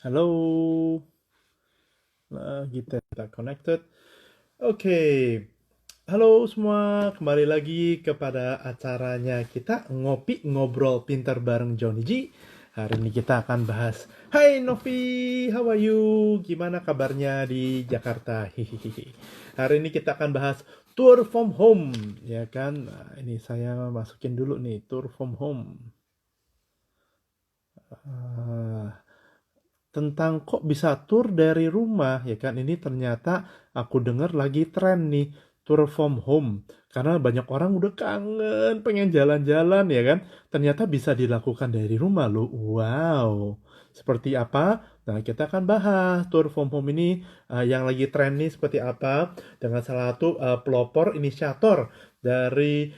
Halo, kita tak connected. Oke, halo semua, kembali lagi kepada acaranya kita ngopi ngobrol pintar bareng Johnny G. Hari ini kita akan bahas, Hai Novi, how are you? Gimana kabarnya di Jakarta? Hihihi. Hari ini kita akan bahas tour from home, ya kan? Nah, ini saya masukin dulu nih, tour from home. Ah, tentang kok bisa tour dari rumah ya kan ini ternyata aku dengar lagi tren nih tour from home karena banyak orang udah kangen pengen jalan-jalan ya kan ternyata bisa dilakukan dari rumah loh. Wow, seperti apa? Nah, kita akan bahas tour from home ini yang lagi tren nih seperti apa dengan salah satu pelopor inisiator dari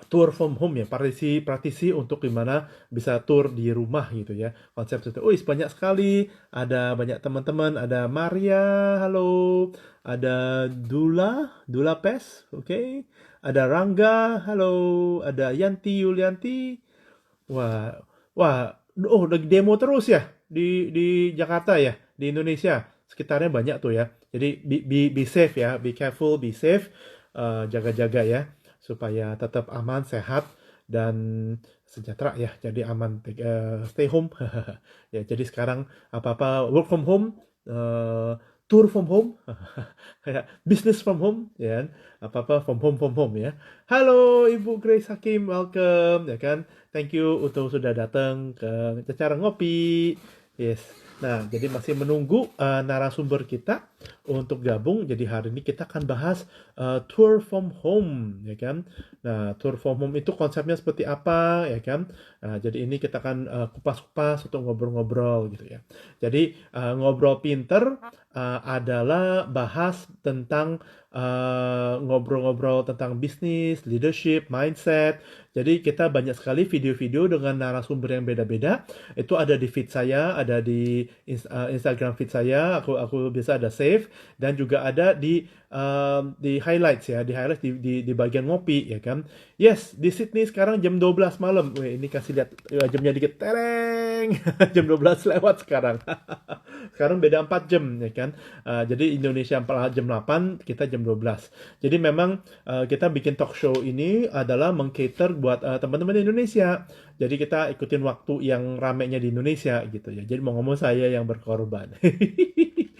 tour from home ya, praktisi untuk gimana bisa tour di rumah gitu ya. Konsep itu, banyak sekali, ada banyak teman-teman, ada Maria, halo, ada Dula Pes, oke, ada Rangga, halo, ada Yanti Yulianti, wah, wah, lagi demo terus ya di Jakarta ya, di Indonesia, sekitarnya banyak tuh ya. Jadi be safe ya, be careful, be safe, jaga-jaga ya supaya tetap aman, sehat, dan sejahtera ya. Jadi aman, stay home. Ya, jadi sekarang apa-apa work from home, eh, tour from home, kayak business from home, ya kan? Apa-apa from home ya. Halo Ibu Grace Hakim, welcome, ya kan? Thank you untuk sudah datang ke acara ngopi. Yes. Nah, jadi masih menunggu narasumber kita untuk gabung. Jadi hari ini kita akan bahas tour from home, ya kan? Nah, tour from home itu konsepnya seperti apa, ya kan? Nah, jadi ini kita akan kupas-kupas untuk ngobrol-ngobrol gitu ya. Jadi ngobrol pinter adalah bahas tentang ngobrol-ngobrol tentang bisnis, leadership, mindset. Jadi kita banyak sekali video-video dengan narasumber yang beda-beda. Itu ada di feed saya, ada di Instagram feed saya. Aku biasa ada save dan juga ada di highlights ya, di highlights di bagian ngopi ya kan. Yes, di Sydney sekarang jam 12 malam. Wih, ini kasih lihat jamnya dikit. Tereng. Jam 12 lewat sekarang. Sekarang beda 4 jam ya kan. Jadi Indonesia jam 8, kita jam 12. Jadi memang kita bikin talk show ini adalah mengcater buat teman-teman di Indonesia. Jadi kita ikutin waktu yang ramenya di Indonesia gitu ya. Jadi mau ngomong saya yang berkorban.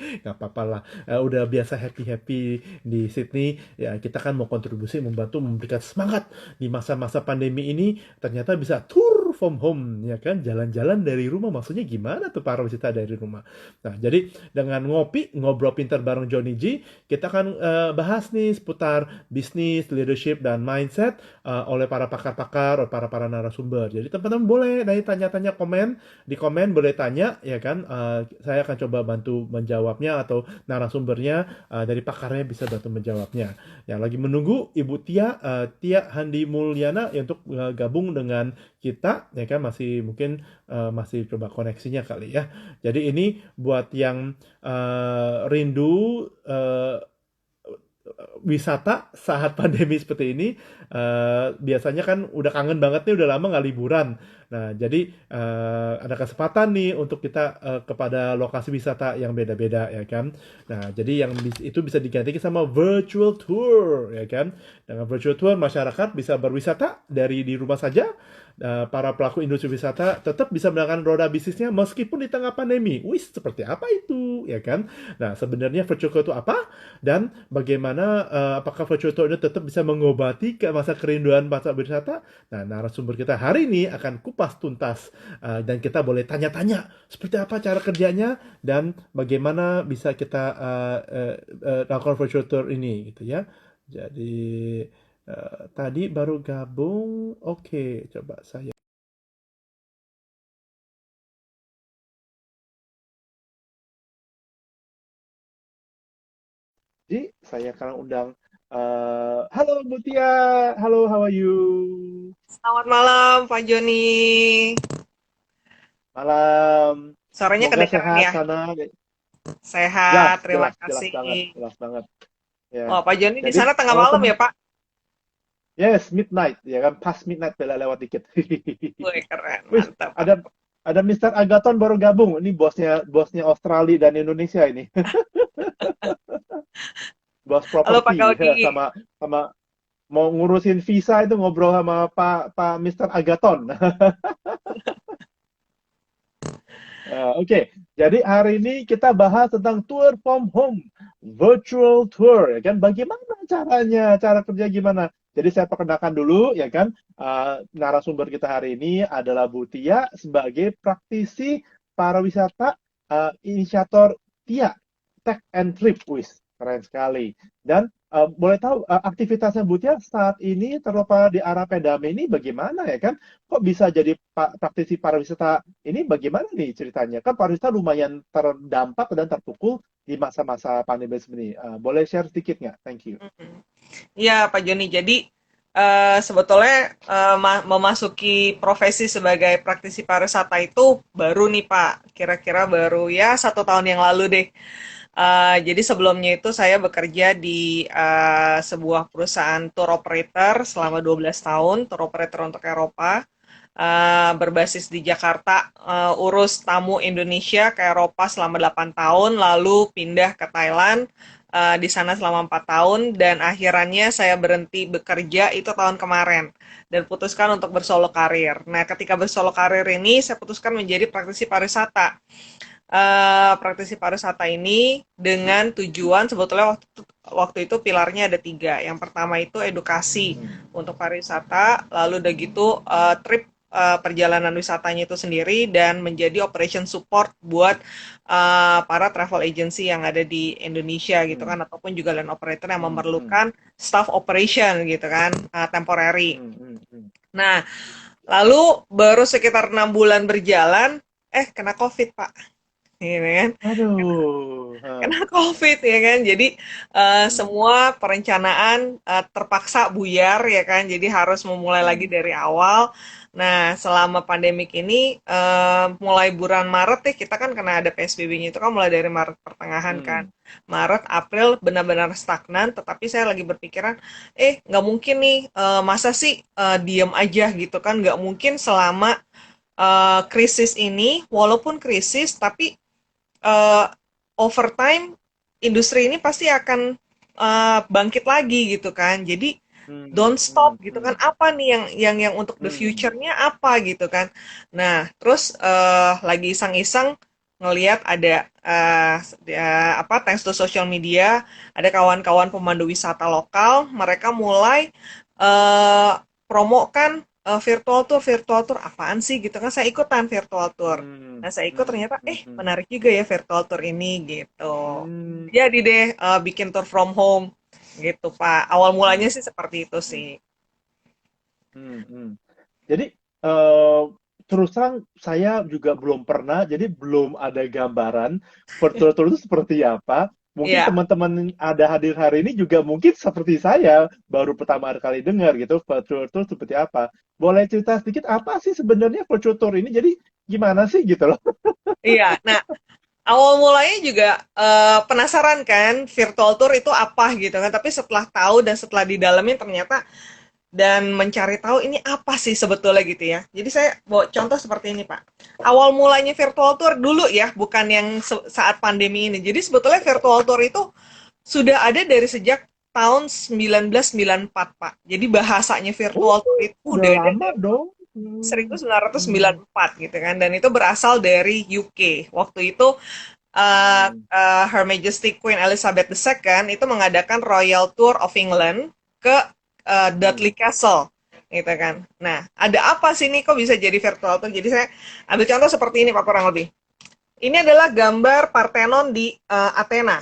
Nggak apa-apa lah. Udah biasa happy-happy di Sydney. Ya kita kan mau kontribusi, membantu, memberikan semangat di masa-masa pandemi ini. Ternyata bisa tour from home ya kan. Jalan-jalan dari rumah. Maksudnya gimana tuh para wisata dari rumah? Nah, jadi dengan ngopi, ngobrol pintar bareng Johnny G, kita akan bahas nih seputar bisnis, leadership, dan mindset oleh para pakar-pakar, oleh para narasumber. Jadi teman-teman boleh tanya-tanya di komen boleh tanya, ya kan? Saya akan coba bantu menjawabnya atau narasumbernya dari pakarnya bisa bantu menjawabnya. Yang lagi menunggu Ibu Tia Handi Mulyana ya, untuk gabung dengan kita, ya kan? Mungkin masih coba koneksinya kali ya. Jadi ini buat yang rindu wisata saat pandemi seperti ini, biasanya kan udah kangen banget nih, udah lama nggak liburan. Nah, jadi ada kesempatan nih untuk kita kepada lokasi wisata yang beda-beda ya kan. Nah, jadi yang itu bisa diganti sama virtual tour ya kan. Dengan virtual tour masyarakat bisa berwisata dari di rumah saja. Para pelaku industri wisata tetap bisa melakukan roda bisnisnya meskipun di tengah pandemi. Wih, seperti apa itu ya kan? Nah, sebenarnya virtual tour itu apa? Dan bagaimana apakah virtual tour ini tetap bisa mengobati ke masa kerinduan masa berwisata? Nah, narasumber kita hari ini akan kupas tuntas dan kita boleh tanya-tanya seperti apa cara kerjanya dan bagaimana bisa kita lakukan virtual tour ini gitu ya. Jadi tadi baru gabung. Oke, coba saya. Jadi saya akan undang. Halo Mutia, halo, how are you? Selamat malam, Pak Joni. Malam. Suaranya Semoga kedengeran sehat ya? sana. Sehat, Jelas, terima jelas, jelas kasih. banget, jelas banget. Wah, Ya. Pak Joni di Jadi sana tengah malam ya, Pak? yes, midnight ya kan, pas midnight bela lewat dikit. Wih, keren, Wis, mantap, ada mantap. ada Mister Agaton baru gabung. Ini bosnya bosnya Australia dan Indonesia ini. Bos Halo Pak properti Gaudi. sama sama mau ngurusin visa itu ngobrol sama Pak Pak Mister Agaton. Oke, jadi hari ini kita bahas tentang tour from home, virtual tour, ya kan? Bagaimana caranya, cara kerja gimana? Jadi saya perkenalkan dulu, ya kan? Narasumber kita hari ini adalah Bu Tia sebagai praktisi pariwisata, inisiator Tia Tech and Trip, wis keren sekali. Dan boleh tahu aktivitasnya Bu Tia saat ini terlepas di arah pandemi ini bagaimana ya kan? Kok bisa jadi praktisi pariwisata ini bagaimana nih ceritanya? Kan pariwisata lumayan terdampak dan terpukul di masa-masa pandemi ini. Boleh share sedikit nggak? Thank you. Iya Pak Joni, jadi sebetulnya memasuki profesi sebagai praktisi pariwisata itu baru nih Pak, kira-kira baru ya 1 tahun yang lalu deh. Jadi sebelumnya itu saya bekerja di sebuah perusahaan tour operator selama 12 tahun, tour operator untuk Eropa, berbasis di Jakarta, urus tamu Indonesia ke Eropa selama 8 tahun, lalu pindah ke Thailand, di sana selama 4 tahun, dan akhirannya saya berhenti bekerja itu tahun kemarin, dan putuskan untuk bersolo karir. Nah, ketika bersolo karir ini, saya putuskan menjadi praktisi pariwisata. Praktisi pariwisata ini dengan tujuan sebetulnya waktu itu pilarnya ada 3. Yang pertama itu edukasi untuk pariwisata, lalu udah gitu trip perjalanan wisatanya itu sendiri, dan menjadi operation support buat para travel agency yang ada di Indonesia gitu Hmm, kan, ataupun juga land operator yang hmm, hmm, memerlukan staff operation gitu kan, temporary. hmm, hmm, hmm. Nah, lalu baru sekitar 6 bulan berjalan, kena COVID Pak, gitu kan. Aduh. Kena COVID ya kan, jadi Hmm, semua perencanaan terpaksa buyar ya kan, jadi harus memulai lagi hmm, dari awal. Nah, selama pandemik ini, mulai bulan Maret ya, kita kan kena ada PSBB-nya itu kan mulai dari Maret pertengahan kan. hmm, Maret, April benar-benar stagnan, tetapi saya lagi berpikiran, nggak mungkin nih, masa sih diem aja gitu kan, nggak mungkin selama krisis ini, walaupun krisis, tapi eh, over time industri ini pasti akan bangkit lagi gitu kan. Jadi hmm, don't hmm, stop gitu kan. hmm, Apa nih yang untuk the hmm, future-nya apa gitu kan. Nah, terus lagi iseng-iseng ngelihat ada apa, thanks to social media, ada kawan-kawan pemandu wisata lokal, mereka mulai eh, promokan virtual tour apaan sih gitu kan, saya ikutan virtual tour. hmm, Nah, saya ikut hmm, ternyata, hmm, hmm, menarik juga ya virtual tour ini gitu. hmm, Jadi deh bikin tour from home gitu, Pak. Awal mulanya hmm, sih seperti itu hmm, sih. hmm, hmm. Jadi, eee, terus terang saya juga belum pernah, jadi belum ada gambaran virtual tour itu seperti apa. Mungkin Iya, teman-teman ada hadir hari ini juga mungkin seperti saya, baru pertama kali dengar gitu virtual tour seperti apa. Boleh cerita sedikit apa sih sebenarnya virtual tour ini? Jadi gimana sih gitu loh? iya. Nah, awal mulanya juga penasaran kan virtual tour itu apa gitu kan. Tapi setelah tahu dan setelah didalamin ternyata, dan mencari tahu ini apa sih sebetulnya gitu ya. Jadi saya bawa contoh seperti ini Pak. Awal mulanya virtual tour dulu ya, bukan yang saat pandemi ini. Jadi sebetulnya virtual tour itu sudah ada dari sejak tahun 1994 Pak. Jadi bahasanya Oh, virtual tour itu udah udah ada lama dari dong. Hmm, hmm, 1994 gitu kan, dan itu berasal dari UK. Waktu itu hmm, Her Majesty Queen Elizabeth II itu mengadakan Royal Tour of England ke hmm, Dudley Castle gitu kan. Nah, ada apa sih nih kok bisa jadi virtual tour? Jadi saya ambil contoh seperti ini Pak, kurang lebih. Ini adalah gambar Parthenon di Athena,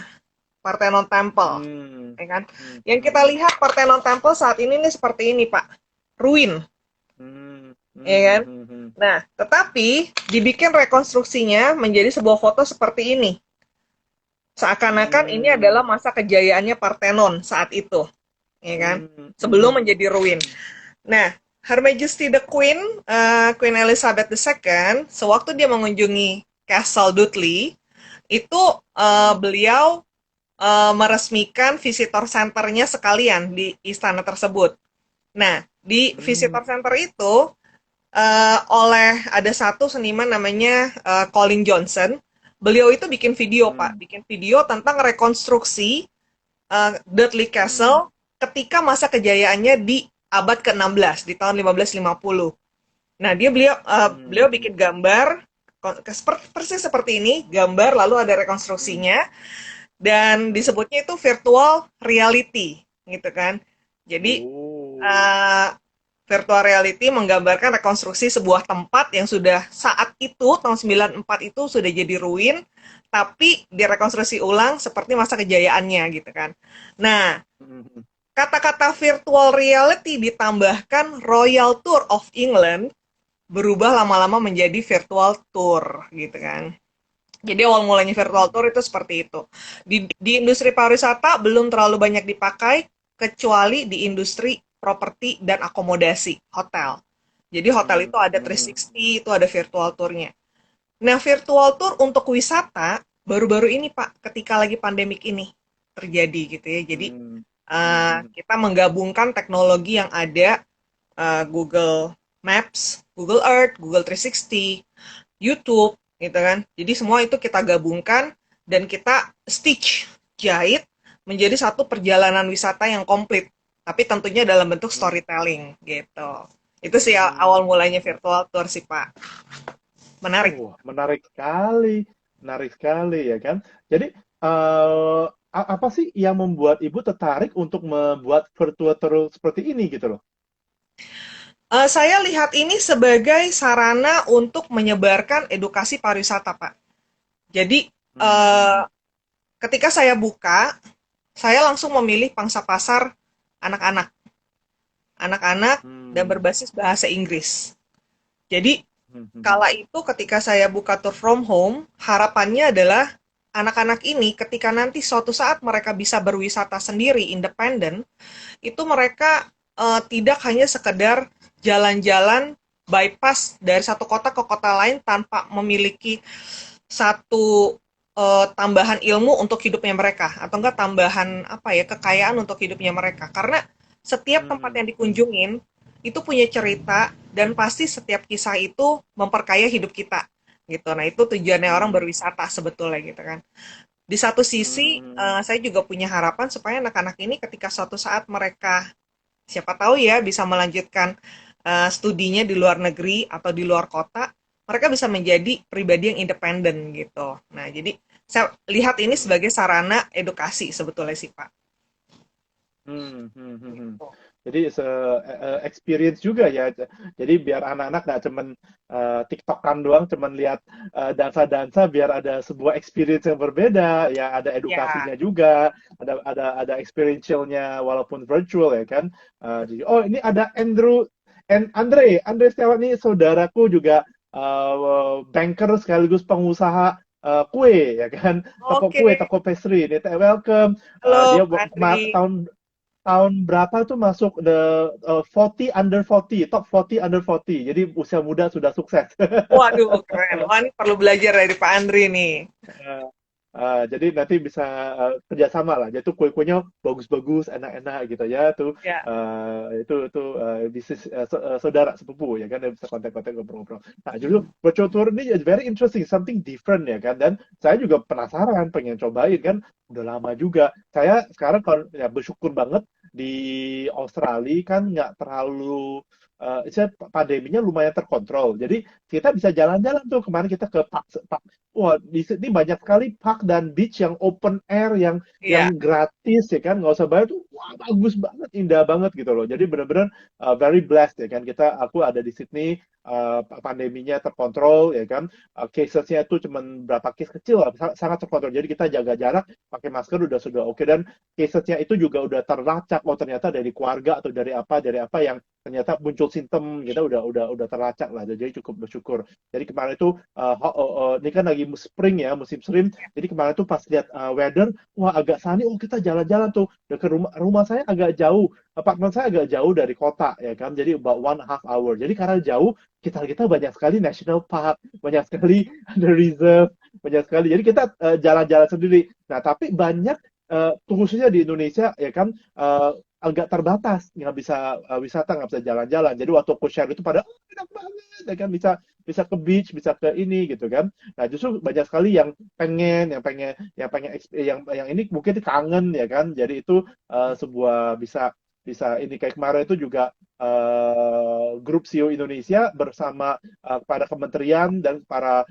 Parthenon Temple, hmm, ya kan? hmm, Yang kita hmm, lihat Parthenon Temple saat ini nih seperti ini Pak, ruin, hmm, ya hmm, kan? hmm, hmm, Nah, tetapi dibikin rekonstruksinya menjadi sebuah foto seperti ini. Seakan-akan ini adalah hmm, masa kejayaannya Parthenon saat itu, ya kan? hmm, Sebelum hmm, menjadi ruin. Nah, Her Majesty the Queen, Queen Elizabeth II, sewaktu dia mengunjungi Castle Dudley, itu hmm, beliau meresmikan visitor centernya sekalian di istana tersebut. Nah, di hmm, visitor center itu oleh ada satu seniman namanya Colin Johnson. Beliau itu bikin video, Pak, Hmm, bikin video tentang rekonstruksi Dudley hmm, Castle ketika masa kejayaannya di abad ke-16 di tahun 1550. Nah, beliau hmm, bikin gambar persis seperti ini, gambar lalu ada hmm. rekonstruksinya dan Hmm. disebutnya itu virtual reality, gitu kan. Jadi Oh. eh, virtual reality menggambarkan rekonstruksi sebuah tempat yang sudah saat itu tahun 94 itu sudah jadi ruin, tapi direkonstruksi ulang seperti masa kejayaannya gitu kan. Nah, Hmm, kata-kata virtual reality ditambahkan Royal Tour of England berubah lama-lama menjadi virtual tour gitu kan. Jadi awal mulanya virtual hmm, tour itu seperti itu. Di industri pariwisata belum terlalu banyak dipakai kecuali di industri properti dan akomodasi hotel. Jadi hotel hmm, itu ada hmm, 360, itu ada virtual tournya. Nah, virtual tour untuk wisata baru-baru ini Pak, ketika lagi pandemik ini terjadi gitu ya. Jadi hmm, hmm, kita menggabungkan teknologi yang ada, Google Maps, Google Earth, Google 360, YouTube, gitu kan. Jadi semua itu kita gabungkan dan kita stitch, jahit menjadi satu perjalanan wisata yang komplit. Tapi tentunya dalam bentuk hmm, storytelling gitu. Itu sih awal mulanya hmm. virtual tour sih Pak. Menarik. Oh, menarik sekali ya kan. Jadi apa sih yang membuat ibu tertarik untuk membuat virtual tour seperti ini gitu loh? Saya lihat ini sebagai sarana untuk menyebarkan edukasi pariwisata Pak. Jadi Hmm, hmm, ketika saya buka, saya langsung memilih pangsa pasar anak-anak, anak-anak dan hmm, berbasis bahasa Inggris. Jadi hmm, hmm, kala itu ketika saya buka tour from home, harapannya adalah anak-anak ini ketika nanti suatu saat mereka bisa berwisata sendiri, independen, itu mereka tidak hanya sekedar jalan-jalan bypass dari satu kota ke kota lain tanpa memiliki satu tambahan ilmu untuk hidupnya mereka atau enggak tambahan apa ya kekayaan untuk hidupnya mereka karena setiap tempat hmm, yang dikunjungin itu punya cerita dan pasti setiap kisah itu memperkaya hidup kita gitu. Nah itu tujuannya orang hmm, berwisata sebetulnya gitu kan. Di satu sisi hmm, saya juga punya harapan supaya anak-anak ini ketika suatu saat mereka siapa tahu ya bisa melanjutkan studinya di luar negeri atau di luar kota, mereka bisa menjadi pribadi yang independen gitu. Nah, jadi saya lihat ini hmm. sebagai sarana edukasi sebetulnya sih, Pak. Hmm, hmm, hmm, hmm. Gitu. Jadi experience juga ya. Jadi biar anak-anak nggak cuman TikTokan doang, cuman lihat dansa-dansa, biar ada sebuah experience yang berbeda. Ya ada Ya, edukasinya juga, ada experientialnya walaupun virtual ya kan. Jadi oh ini ada Andre Setiawan ini saudaraku juga banker sekaligus pengusaha kue ya kan, oke. toko pastry. Ini welcome. Halo, Dia Pak Andri. tahun berapa tuh masuk the 40 under 40, top 40 under 40. Jadi usia muda sudah sukses. Waduh, keren. Wah, ini perlu belajar dari Pak Andri nih. Jadi nanti bisa kerjasama lah. Jadi tuh kue-kuenya bagus-bagus, enak-enak gitu ya. Ya, Itu bisnis saudara sepupu ya kan, yang bisa kontak-kontak ngobrol-ngobrol. Nah, justru virtual tour ini is very interesting, something different ya kan. Dan saya juga penasaran, pengen cobain kan. Udah lama juga. Saya sekarang kalau ya bersyukur banget di Australia kan nggak terlalu pandeminya lumayan terkontrol. Jadi kita bisa jalan-jalan tuh kemarin kita ke park. Wah, di sini banyak sekali park dan beach yang open air iya. yang gratis ya kan, nggak usah bayar tuh. Wah, bagus banget, indah banget gitu loh. Jadi benar-benar very blessed ya kan. Aku ada di Sydney, pandeminya terkontrol ya kan. Casesnya itu cuma berapa case kecil lah, sangat terkontrol. Jadi kita jaga jarak, pakai masker sudah oke dan casesnya itu juga udah terlacak. Oh ternyata dari keluarga atau dari apa yang ternyata muncul simptom kita udah terlacak lah. Jadi cukup bersyukur. Jadi kemarin itu ini kan lagi spring ya, musim spring. Jadi kemarin tuh pas lihat weather, wah agak sunny, oh kita jalan-jalan tuh. Dekat rumah saya agak jauh, apartemen saya agak jauh dari kota ya kan. Jadi about 1.5 hour. Jadi karena jauh, kita banyak sekali national park, banyak sekali ada reserve, banyak sekali. Jadi kita jalan-jalan sendiri. Nah, tapi banyak khususnya di Indonesia ya kan agak terbatas, nggak bisa wisata, nggak bisa jalan-jalan. Jadi waktu aku share itu pada, oh, enak banget, ya kan bisa bisa ke beach, bisa ke ini gitu kan. Nah justru banyak sekali yang ini mungkin kangen ya kan. Jadi itu sebuah bisa bisa ini kayak kemarin itu juga grup CEO Indonesia bersama para kementerian dan para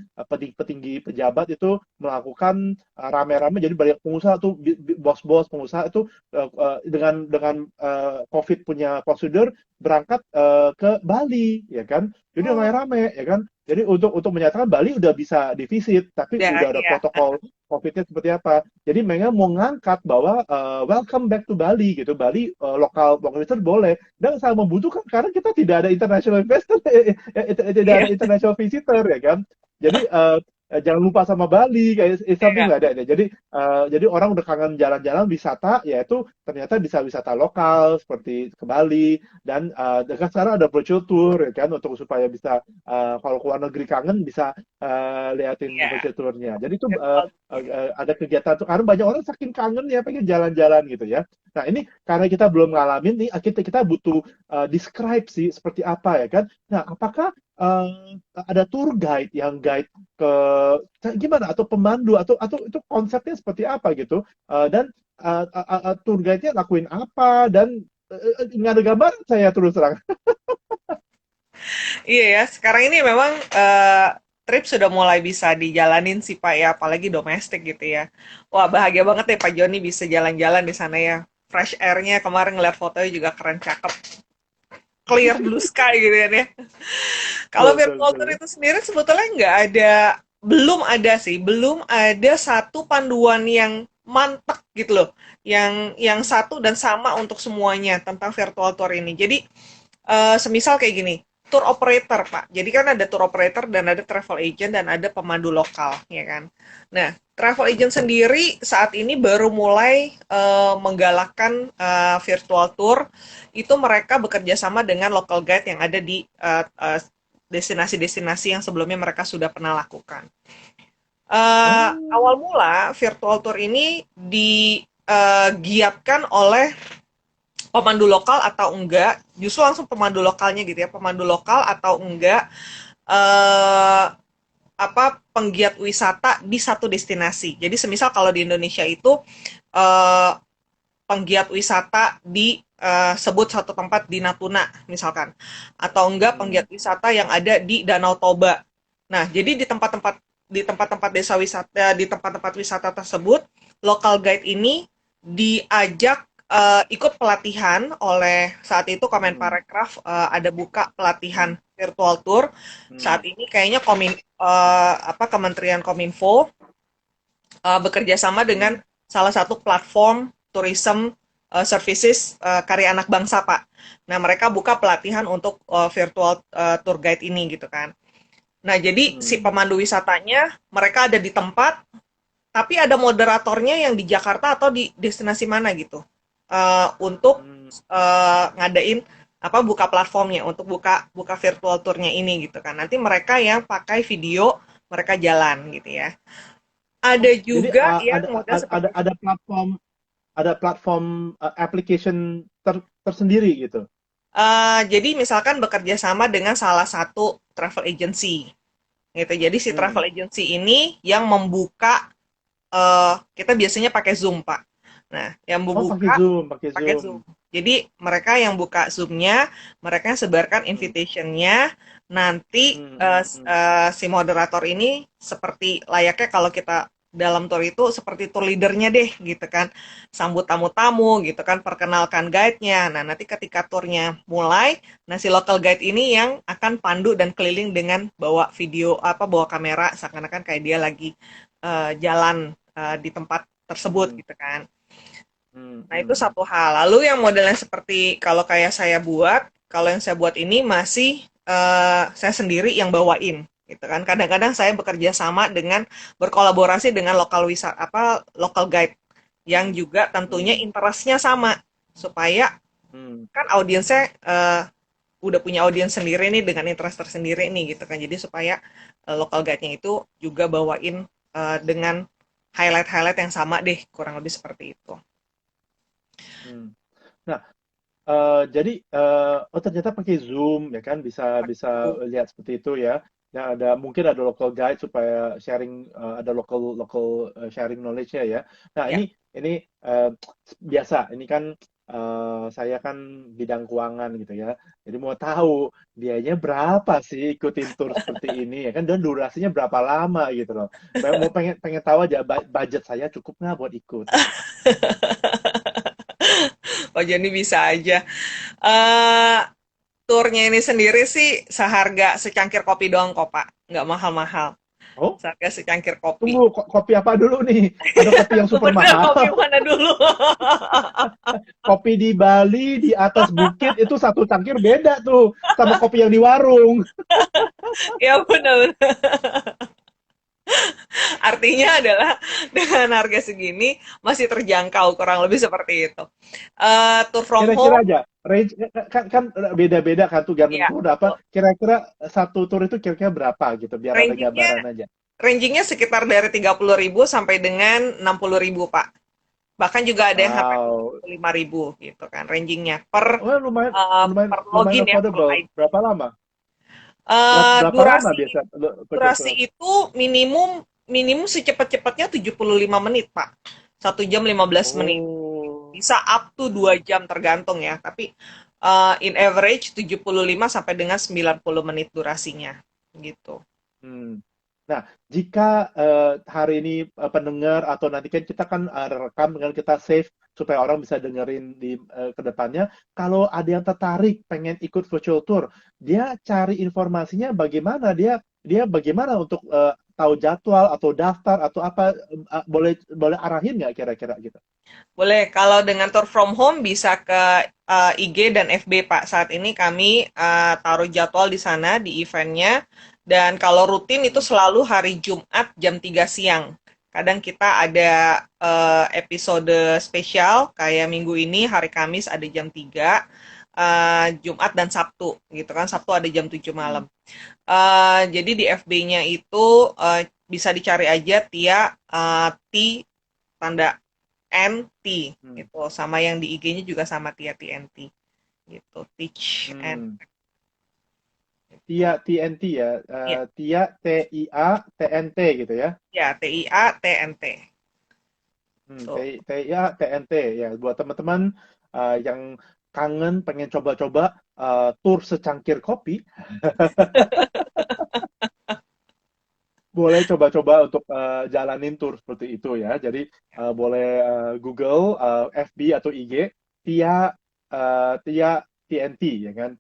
petinggi pejabat itu melakukan rame-rame. Jadi banyak pengusaha tuh, bos-bos pengusaha itu dengan COVID punya prosedur berangkat ke Bali, ya kan? Jadi Oh, rame-rame, ya kan? Jadi untuk menyatakan Bali udah bisa divisit, tapi ya, udah ada iya, protokol COVID-nya seperti apa. Jadi mereka mau ngangkat bahwa welcome back to Bali gitu. Bali lokal investor boleh dan sangat membutuhkan karena kita tidak ada international investor, tidak ada iya, international visitor, ya kan? Jadi jangan lupa sama Bali, kayak it's something iya, like that ya. Jadi orang udah kangen jalan-jalan wisata, yaitu ternyata bisa wisata lokal seperti ke Bali dan dekat sekarang ada virtual tour ya kan untuk supaya bisa kalau ke luar negeri kangen bisa liatin iya, virtual tournya. Jadi itu virtual. ada kegiatan tuh karena banyak orang saking kangen ya pengen jalan-jalan gitu ya. Nah ini karena kita belum ngalamin nih kita butuh describe sih seperti apa ya kan. Nah apakah ada tour guide yang guide ke gimana atau pemandu atau itu konsepnya seperti apa gitu. Dan tour guide-nya lakuin apa dan nggak ada gambaran saya terus terang. Iya ya, sekarang ini memang trip sudah mulai bisa dijalanin sih Pak ya, apalagi domestik gitu ya. Wah, bahagia banget deh Pak Joni bisa jalan-jalan di sana ya. Fresh air-nya kemarin ngeliat fotonya juga keren, cakep. Clear blue sky gitu kan ya. Kalau Betul virtual tour betul. itu sendiri sebetulnya nggak ada, belum ada sih, belum ada satu panduan yang mantap gitu loh, yang satu dan sama untuk semuanya tentang virtual tour ini. Jadi semisal kayak gini, tour operator Pak. Jadi kan ada tour operator dan ada travel agent dan ada pemandu lokal, ya kan. Nah, travel agent sendiri saat ini baru mulai menggalakkan virtual tour. Itu mereka bekerja sama dengan local guide yang ada di destinasi-destinasi yang sebelumnya mereka sudah pernah lakukan. Awal Oh, mula virtual tour ini digiatkan oleh pemandu lokal atau enggak, justru langsung pemandu lokalnya gitu ya, pemandu lokal atau enggak eh penggiat wisata di satu destinasi. Jadi semisal kalau di Indonesia itu eh, penggiat wisata di sebut satu tempat di Natuna misalkan, atau enggak hmm, penggiat wisata yang ada di Danau Toba. Nah, jadi di tempat-tempat desa wisata, di tempat-tempat wisata tersebut, local guide ini diajak ikut pelatihan oleh saat itu hmm, Kemenparekraf, ada buka pelatihan virtual tour. hmm, Saat ini kayaknya Kementerian Kominfo bekerja sama dengan hmm, salah satu platform tourism services karya anak bangsa, Pak. Nah, mereka buka pelatihan untuk virtual tour guide ini gitu kan. Nah, jadi si hmm, pemandu wisatanya mereka ada di tempat, tapi ada moderatornya yang di Jakarta atau di destinasi mana gitu. Untuk hmm, ngadain buka platformnya untuk buka buka virtual tournya ini gitu kan. Nanti mereka yang pakai video mereka jalan gitu ya. oh, Ada jadi juga yang model seperti itu. ada platform application tersendiri gitu. Jadi misalkan bekerja sama dengan salah satu travel agency gitu. Jadi si Hmm. travel agency ini yang membuka, kita biasanya pakai Zoom, Pak. Nah, yang Oh, pakai membuka Zoom, pakai pakai Zoom. Zoom. Jadi mereka yang buka Zoom-nya, mereka yang sebarkan Hmm, invitation-nya, nanti hmm, hmm, hmm, si moderator ini seperti layaknya kalau kita dalam tour itu seperti tour leader-nya deh gitu kan. Sambut tamu-tamu gitu kan, perkenalkan guide-nya. Nah, nanti ketika tournya mulai, nah si local guide ini yang akan pandu dan keliling dengan bawa video bawa kamera seakan-akan kayak dia lagi jalan di tempat tersebut hmm, gitu kan. hmm, Nah, itu hmm, satu hal. Lalu yang modelnya seperti kalau kayak saya buat, kalau yang saya buat ini masih saya sendiri yang bawain, gitu kan. Kadang-kadang saya bekerja sama dengan berkolaborasi dengan lokal wisata lokal guide yang hmm, juga tentunya hmm, interestnya sama supaya hmm, kan audiensnya udah punya audiens sendiri nih dengan interest tersendiri nih gitu kan. Jadi supaya local guide-nya itu juga bawain dengan highlight-highlight yang sama deh, kurang lebih seperti itu. hmm. Nah, Jadi oh ternyata pakai Zoom ya kan bisa bisa lihat seperti itu ya. Ya ada mungkin ada local guide supaya sharing ada local local sharing knowledge-nya ya. Nah, Ya. ini biasa ini kan saya kan bidang keuangan gitu ya. Jadi mau tahu biayanya berapa sih ikutin tour seperti ini ya kan dan durasinya berapa lama gitu loh. Mau pengen pengen tahu aja budget saya cukup nggak buat ikut gitu. Pak Joni bisa aja. eh Turnya ini sendiri sih seharga secangkir kopi doang kok, Pak. Nggak mahal-mahal. Oh, Seharga secangkir kopi. tunggu, kopi apa dulu nih? Ada kopi yang super Bener, mahal. kopi mana dulu? Kopi di Bali di atas bukit itu satu cangkir beda tuh sama kopi yang di warung. Ya benar-benar. Artinya adalah dengan harga segini masih terjangkau, kurang lebih seperti itu. Tour from Kira-kira home, aja, range kan beda-beda kan tuh ya. tour apa? Kira-kira satu tour itu kira-kira berapa gitu biar ada Rangingnya, gambaran aja. rangingnya sekitar dari 30.000 sampai dengan 60.000, Pak. Bahkan juga ada yang sampai Wow. 25.000 gitu kan, rangingnya per Oh, lumayan lumayan per lumayan login ya, per affordable. ID. Berapa lama? Berapa lama Durasi biasa pakai durasi tour? itu minimum minimum secepat-cepatnya 75 menit, Pak. 1 jam 15 menit. Oh. Bisa up to 2 jam tergantung ya, tapi in average 75 sampai dengan 90 menit durasinya gitu. Hmm. Nah, jika hari ini pendengar atau nanti kan kita kan rekam dengan kita save supaya orang bisa dengerin di ke depannya. Kalau ada yang tertarik pengen ikut virtual tour, dia cari informasinya bagaimana? Dia bagaimana untuk tahu jadwal atau daftar atau apa? Boleh boleh arahin nggak kira-kira gitu? Boleh, kalau dengan tour from home bisa ke IG dan FB, Pak. Saat ini kami taruh jadwal di sana, di eventnya. Dan kalau rutin itu Hmm. selalu hari Jumat jam 3 siang. Kadang kita ada episode spesial, kayak minggu ini hari Kamis ada jam 3, Jumat dan Sabtu, gitu kan. Sabtu ada jam 7 Hmm. malam. Jadi di FB-nya itu bisa dicari aja Tia T tanda NT Hmm. gitu, sama yang di IG-nya juga sama Tia TNT gitu, Teach and Hmm. itu. Tia TNT ya, Ya, Tia TIA TNT gitu ya. ya TIA TNT. Tuh. TIA TNT ya buat teman-teman yang kangen pengen coba-coba tur secangkir kopi, boleh coba-coba untuk jalanin tur seperti itu ya. Jadi boleh Google, FB atau IG Tia Tia TNT ya kan,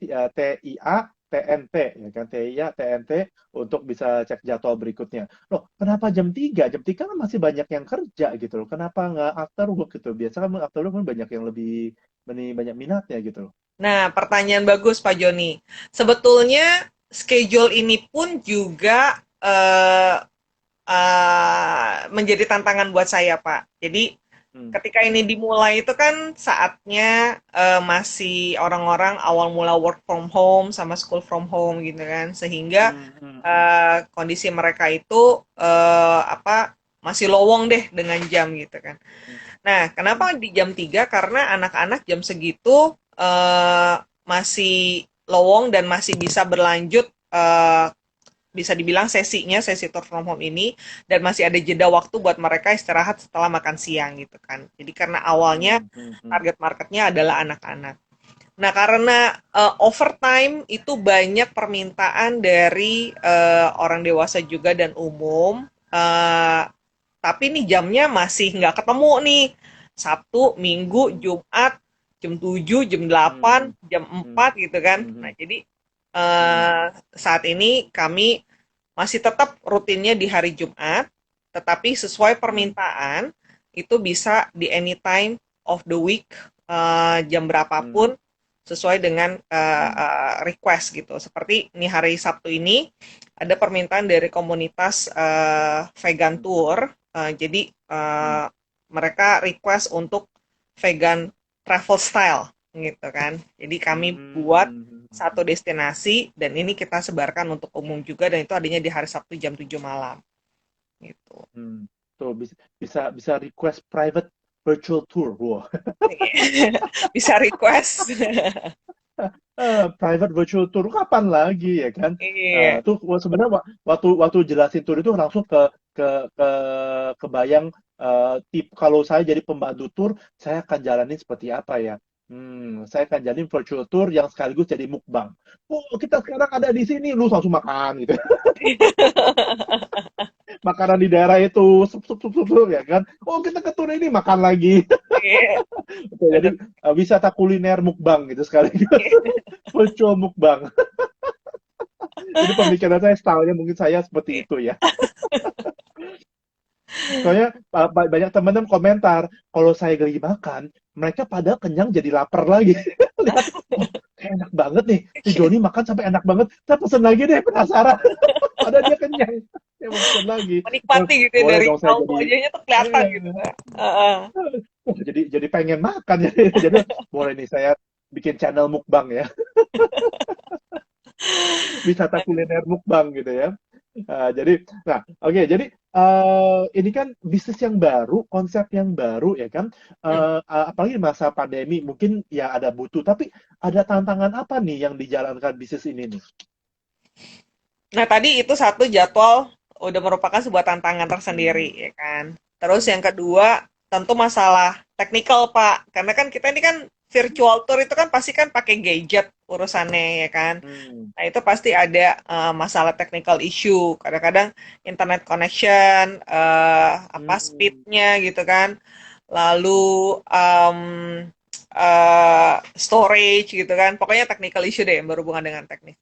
TIA TNT ya kan, TIA TNT untuk bisa cek jadwal berikutnya. Loh, kenapa jam 3? Jam 3 kan masih banyak yang kerja gitu loh. Kenapa nggak after work gitu? Biasanya kan after work kan banyak yang lebih banyak minatnya gitu loh. Nah, pertanyaan bagus Pak Joni. Sebetulnya schedule ini pun juga menjadi tantangan buat saya, Pak. Jadi Hmm. ketika ini Hmm. dimulai itu kan saatnya masih orang-orang awal mula work from home sama school from home gitu kan, sehingga Hmm. Hmm. Hmm. kondisi mereka itu apa masih lowong deh dengan jam gitu kan. Hmm. Nah, Hmm. kenapa di jam 3? Karena anak-anak jam segitu masih lowong dan masih bisa berlanjut bisa dibilang sesinya, sesi tour from home ini, dan masih ada jeda waktu buat mereka istirahat setelah makan siang gitu kan. Jadi karena awalnya Hmm. Hmm. Hmm. target marketnya adalah anak-anak. Nah, karena overtime itu banyak permintaan dari orang dewasa juga dan umum, tapi nih jamnya masih nggak ketemu nih. Sabtu, Minggu, Hmm. Jumat, jam 7, jam Hmm. 8, jam Hmm. 4 gitu kan. Hmm. Nah, jadi Hmm. saat ini kami masih tetap rutinnya di hari Jumat, tetapi sesuai Hmm. permintaan itu bisa di anytime of the week, jam Hmm. berapapun sesuai dengan Hmm. request gitu. Seperti ini hari Sabtu ini ada permintaan dari komunitas vegan Hmm. tour, jadi Hmm. mereka request untuk vegan travel style gitu kan. Jadi kami buat Hmm. satu destinasi dan ini kita sebarkan untuk umum juga dan itu adanya di hari Sabtu jam 7 malam gitu. Hmm. Tuh bisa bisa bisa request private virtual tour. Wow. Bisa request. Private virtual tour kapan lagi ya kan? Iya. Tuh sebenarnya waktu waktu jelasin tour itu langsung ke ke kebayang tip kalau saya jadi pembantu tour, saya akan jalanin seperti apa ya? Saya akan jalanin virtual tour yang sekaligus jadi mukbang. Oh, kita sekarang ada di sini, lu langsung makan gitu. Makanan di daerah itu, sup, sup, sup, sup, sup, ya kan? Oh, kita ke tour ini makan lagi. Iya. Oke, jadi Bener. wisata kuliner mukbang gitu sekaligus. Virtual mukbang. Jadi pemikiran saya, stylenya mungkin saya seperti itu ya. Soalnya banyak teman-teman komentar, kalau saya lagi makan, mereka pada kenyang jadi lapar lagi. Lihat, oh, kayak enak banget nih. Si Joni makan sampai enak banget. Saya pesen lagi deh, penasaran. Padahal dia kenyang. Saya mau pesen lagi. Menikmati gitu ya, Boleh dari dong saya raut jadi, wajahnya tuh kelihatan gitu. eh, Heeh. jadi pengen makan ya. Jadi boleh nih saya bikin channel mukbang ya. Wisata kuliner mukbang gitu ya. Oke, jadi ini kan bisnis yang baru, konsep yang baru ya kan. Hmm. Apalagi di masa pandemi, mungkin ya ada butuh, tapi ada tantangan apa nih yang dijalankan bisnis ini nih? Nah, tadi itu satu jadwal udah merupakan sebuah tantangan tersendiri, Hmm, ya kan. Terus hmm, yang kedua, tentu masalah teknikal, Pak. Karena kan kita ini kan virtual tour itu kan pasti kan pakai gadget urusannya, ya kan. hmm, Nah, itu pasti ada masalah technical issue. Kadang-kadang internet connection, apa hmm, speednya gitu kan. Lalu hmm, em, storage gitu kan. Pokoknya technical issue deh yang berhubungan dengan teknis.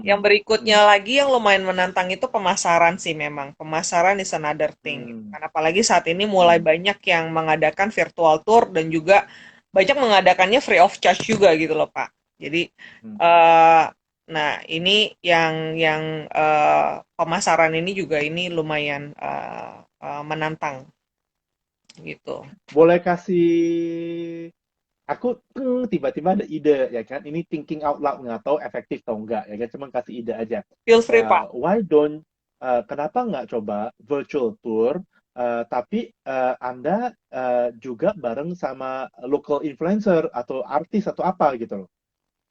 Yang hmm, berikutnya hmm, lagi yang lumayan menantang itu pemasaran sih memang. Pemasaran is another thing. hmm, Karena apalagi saat ini mulai hmm, banyak yang mengadakan virtual tour dan juga banyak mengadakannya free of charge juga gitu loh, Pak. Jadi hmm. eh nah ini yang pemasaran ini juga ini lumayan menantang gitu. Boleh kasih aku tiba-tiba ada ide ya kan. Ini thinking out loud, nggak tahu efektif atau enggak ya kan. Cuman kasih ide aja. Feel free, Pak. Kenapa nggak coba virtual tour, tapi Anda juga bareng sama local influencer atau artis atau apa gitu loh.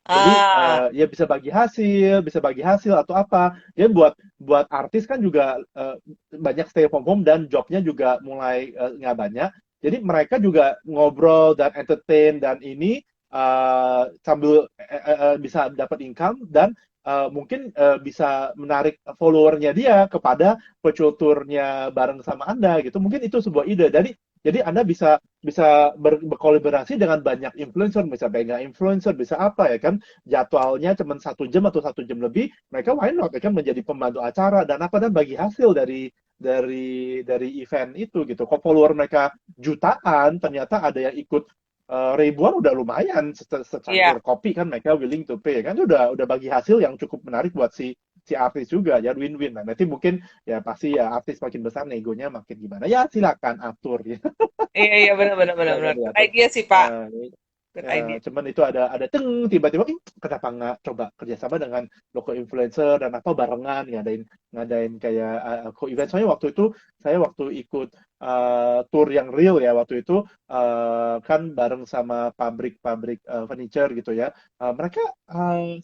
Jadi Ah, ya bisa bagi hasil atau apa. Jadi buat buat artis kan juga banyak stay from home dan jobnya juga mulai nggak banyak. Jadi mereka juga ngobrol dan entertain dan ini sambil bisa dapat income dan mungkin bisa menarik followernya dia kepada virtual tour-nya bareng sama Anda gitu. Mungkin itu sebuah ide. Jadi Anda bisa bisa berkolaborasi dengan banyak influencer, bisa mega influencer, bisa apa ya kan? Jadwalnya cuma 1 jam atau 1 jam lebih, mereka why not ya kan menjadi pembantu acara dan apa dan bagi hasil dari event itu gitu. Kok follower mereka jutaan, ternyata ada yang ikut ribuan udah lumayan iya. secangkir kopi kan mereka willing to pay kan itu udah bagi hasil yang cukup menarik buat si si artis juga ya win-win. Nah, nanti mungkin ya pasti ya artis makin besar negonya makin gimana. Ya silakan atur ya. Iya, iya, benar benar benar Silakan benar. Good diatur. idea sih, Pak. Eh, Good Ya, idea. cuman itu ada tiba-tiba kenapa nggak coba kerjasama dengan local influencer dan apa barengan ngadain ngadain kayak co-event. Soalnya waktu itu saya waktu ikut tour yang real ya waktu itu kan bareng sama pabrik-pabrik furniture gitu ya. Mereka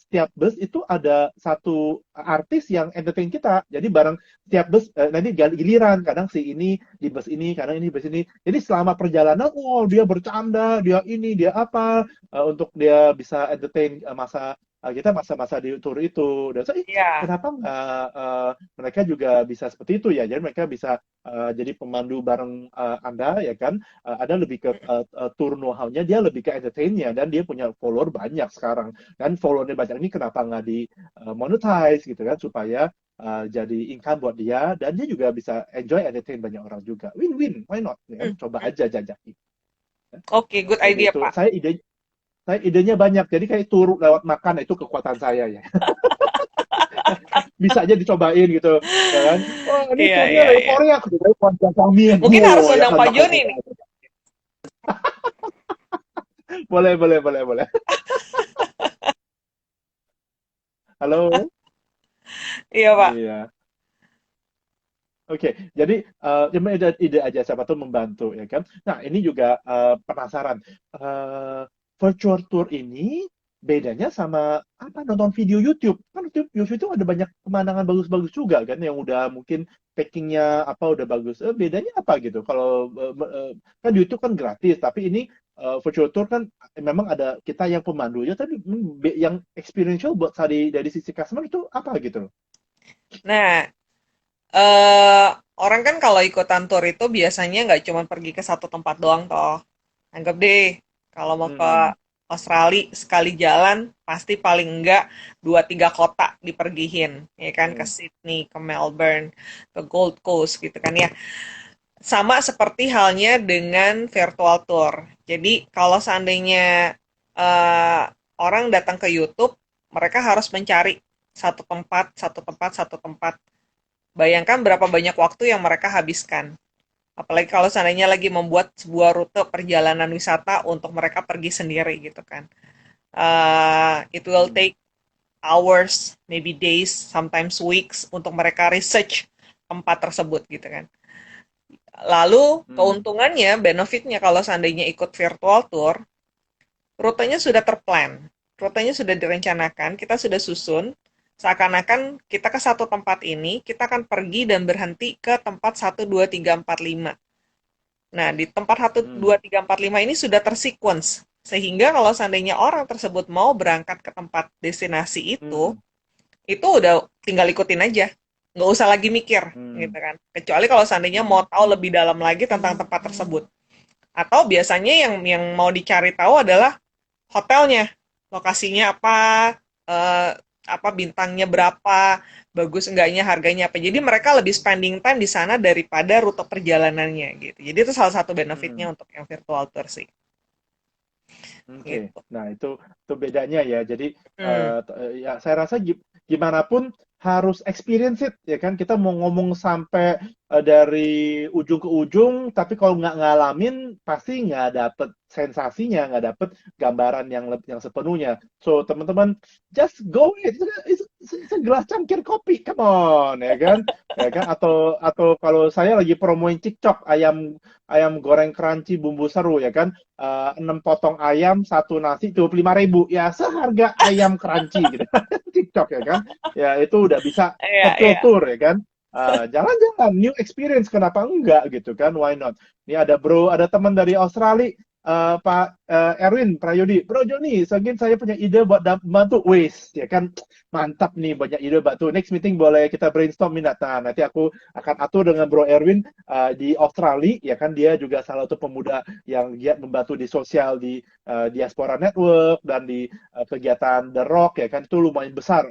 setiap bus itu ada satu artis yang entertain kita. Jadi bareng setiap bus nanti giliran kadang si ini di bus ini, kadang ini bus ini. Jadi selama perjalanan, oh dia bercanda, dia ini, dia apa, untuk dia bisa entertain kita masa-masa di tour itu. Dan saya, Iya. kenapa nggak mereka juga bisa seperti itu ya? Jadi mereka bisa jadi pemandu bareng Anda ya kan? Ada lebih ke tour know-how-nya, dia lebih ke entertain-nya dan dia punya follower banyak sekarang. Dan follower-nya banyak ini kenapa nggak di monetize gitu kan supaya jadi income buat dia dan dia juga bisa enjoy entertain banyak orang juga win-win why not ya kan Hmm, coba hmm. aja jajaki Oke, good jadi idea, itu Pak. saya idenya banyak jadi kayak tur lewat makan itu kekuatan saya ya bisa aja dicobain gitu ya kan oh ini Iya, turnya iya, dari iya. Korea kita dari Kwan Samin Mungkin harus ya undang kan Pak makan Joni nih. boleh boleh boleh boleh halo Iya, Pak. iya Oke, jadi cuma ide aja siapa tuh membantu ya kan. Nah, ini juga penasaran. Eh, Virtual tour ini bedanya sama apa nonton video YouTube? Kan YouTube itu ada banyak pemandangan bagus-bagus juga kan yang udah mungkin packingnya apa udah bagus. Bedanya apa gitu? Kalau kan YouTube kan gratis, tapi ini virtual tour kan memang ada kita yang pemandunya, tapi yang experiential buat dari sisi customer itu apa gitu loh? Nah, eh orang kan kalau ikutan tour itu biasanya nggak cuma pergi ke satu tempat doang toh. Anggap deh, kalau mau ke Mm-mm. Australia sekali jalan pasti paling enggak 2-3 kota dipergihin, ya kan, ke Mm. Sydney, ke Melbourne, ke Gold Coast gitu kan ya. Sama seperti halnya dengan virtual tour. Jadi kalau seandainya eh, orang datang ke YouTube, mereka harus mencari satu tempat, satu tempat, satu tempat. Bayangkan berapa banyak waktu yang mereka habiskan. Apalagi kalau seandainya lagi membuat sebuah rute perjalanan wisata untuk mereka pergi sendiri gitu kan. It will Mm. take hours, maybe days, sometimes weeks untuk mereka research tempat tersebut gitu kan. Lalu Mm. keuntungannya, benefitnya kalau seandainya ikut virtual tour, rutenya sudah terplan, rutenya sudah direncanakan, kita sudah susun, seakan-akan kita ke satu tempat ini, kita akan pergi dan berhenti ke tempat 1, 2, 3, 4, 5. Nah, di tempat satu, Mm. 2, 3, 4, 5 ini sudah tersequence. Sehingga kalau seandainya orang tersebut mau berangkat ke tempat destinasi Mm. itu udah tinggal ikutin aja. Nggak usah lagi mikir, Mm. gitu kan. Kecuali kalau seandainya mau Mm. tahu lebih dalam lagi tentang tempat tersebut. Atau biasanya yang mau dicari tahu adalah hotelnya, lokasinya apa, eh, apa bintangnya berapa, bagus enggaknya, harganya apa. Jadi mereka lebih spending time di sana daripada rute perjalanannya gitu. Jadi itu salah satu benefitnya Mm. untuk yang virtual tour sih. Oke, Gitu. nah itu bedanya ya. Jadi Hmm. ya saya rasa gimana pun harus experience it ya kan. Kita mau ngomong sampai dari ujung ke ujung, tapi kalau nggak ngalamin pasti nggak dapet sensasinya, nggak dapet gambaran yang sepenuhnya. So teman-teman just go it. Segelas cangkir kopi, come on ya kan, ya kan. Atau kalau saya lagi promoin TikTok ayam ayam goreng crunchy bumbu seru ya kan 6 potong ayam, satu nasi, 25.000. Ya, seharga ayam crunchy gitu. TikTok ya kan. Ya, itu udah bisa Iya, virtual iya. tour ya kan. Jalan-jalan, new experience, kenapa enggak gitu kan, why not. Ini ada bro, ada teman dari Australia, Pak Erwin Prayodi. Bro Joni, segini saya punya ide buat bantu. Wis, ya kan, mantap nih, banyak ide bantu. Next meeting boleh kita brainstorm minat. Nah, nanti aku akan atur dengan Bro Erwin di Australia, ya kan, dia juga salah satu pemuda yang giat membantu di sosial di Diaspora Network dan di kegiatan The Rock ya kan itu lumayan besar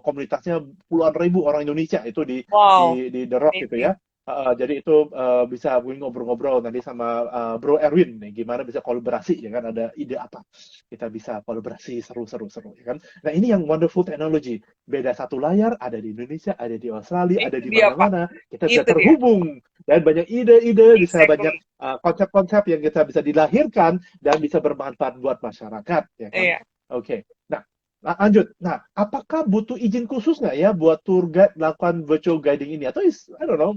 komunitasnya puluhan ribu orang Indonesia itu Wow. di The Rock gitu Amazing. ya. Jadi itu bisa gue ngobrol-ngobrol nanti sama Bro Erwin nih gimana bisa kolaborasi ya kan ada ide apa kita bisa kolaborasi seru-seru ya kan. Nah ini yang wonderful technology beda satu layar ada di Indonesia ada di Australia ada Itu di dia, Pak. mana-mana kita bisa Itu dia. terhubung dan banyak ide-ide bisa banyak Exactly. konsep-konsep yang kita bisa dilahirkan dan bisa bermanfaat buat masyarakat, ya kan? Iya. Oke. Nah, lanjut. Nah, apakah butuh izin khusus nggak ya buat tour guide melakukan virtual guiding ini? Atau I don't know,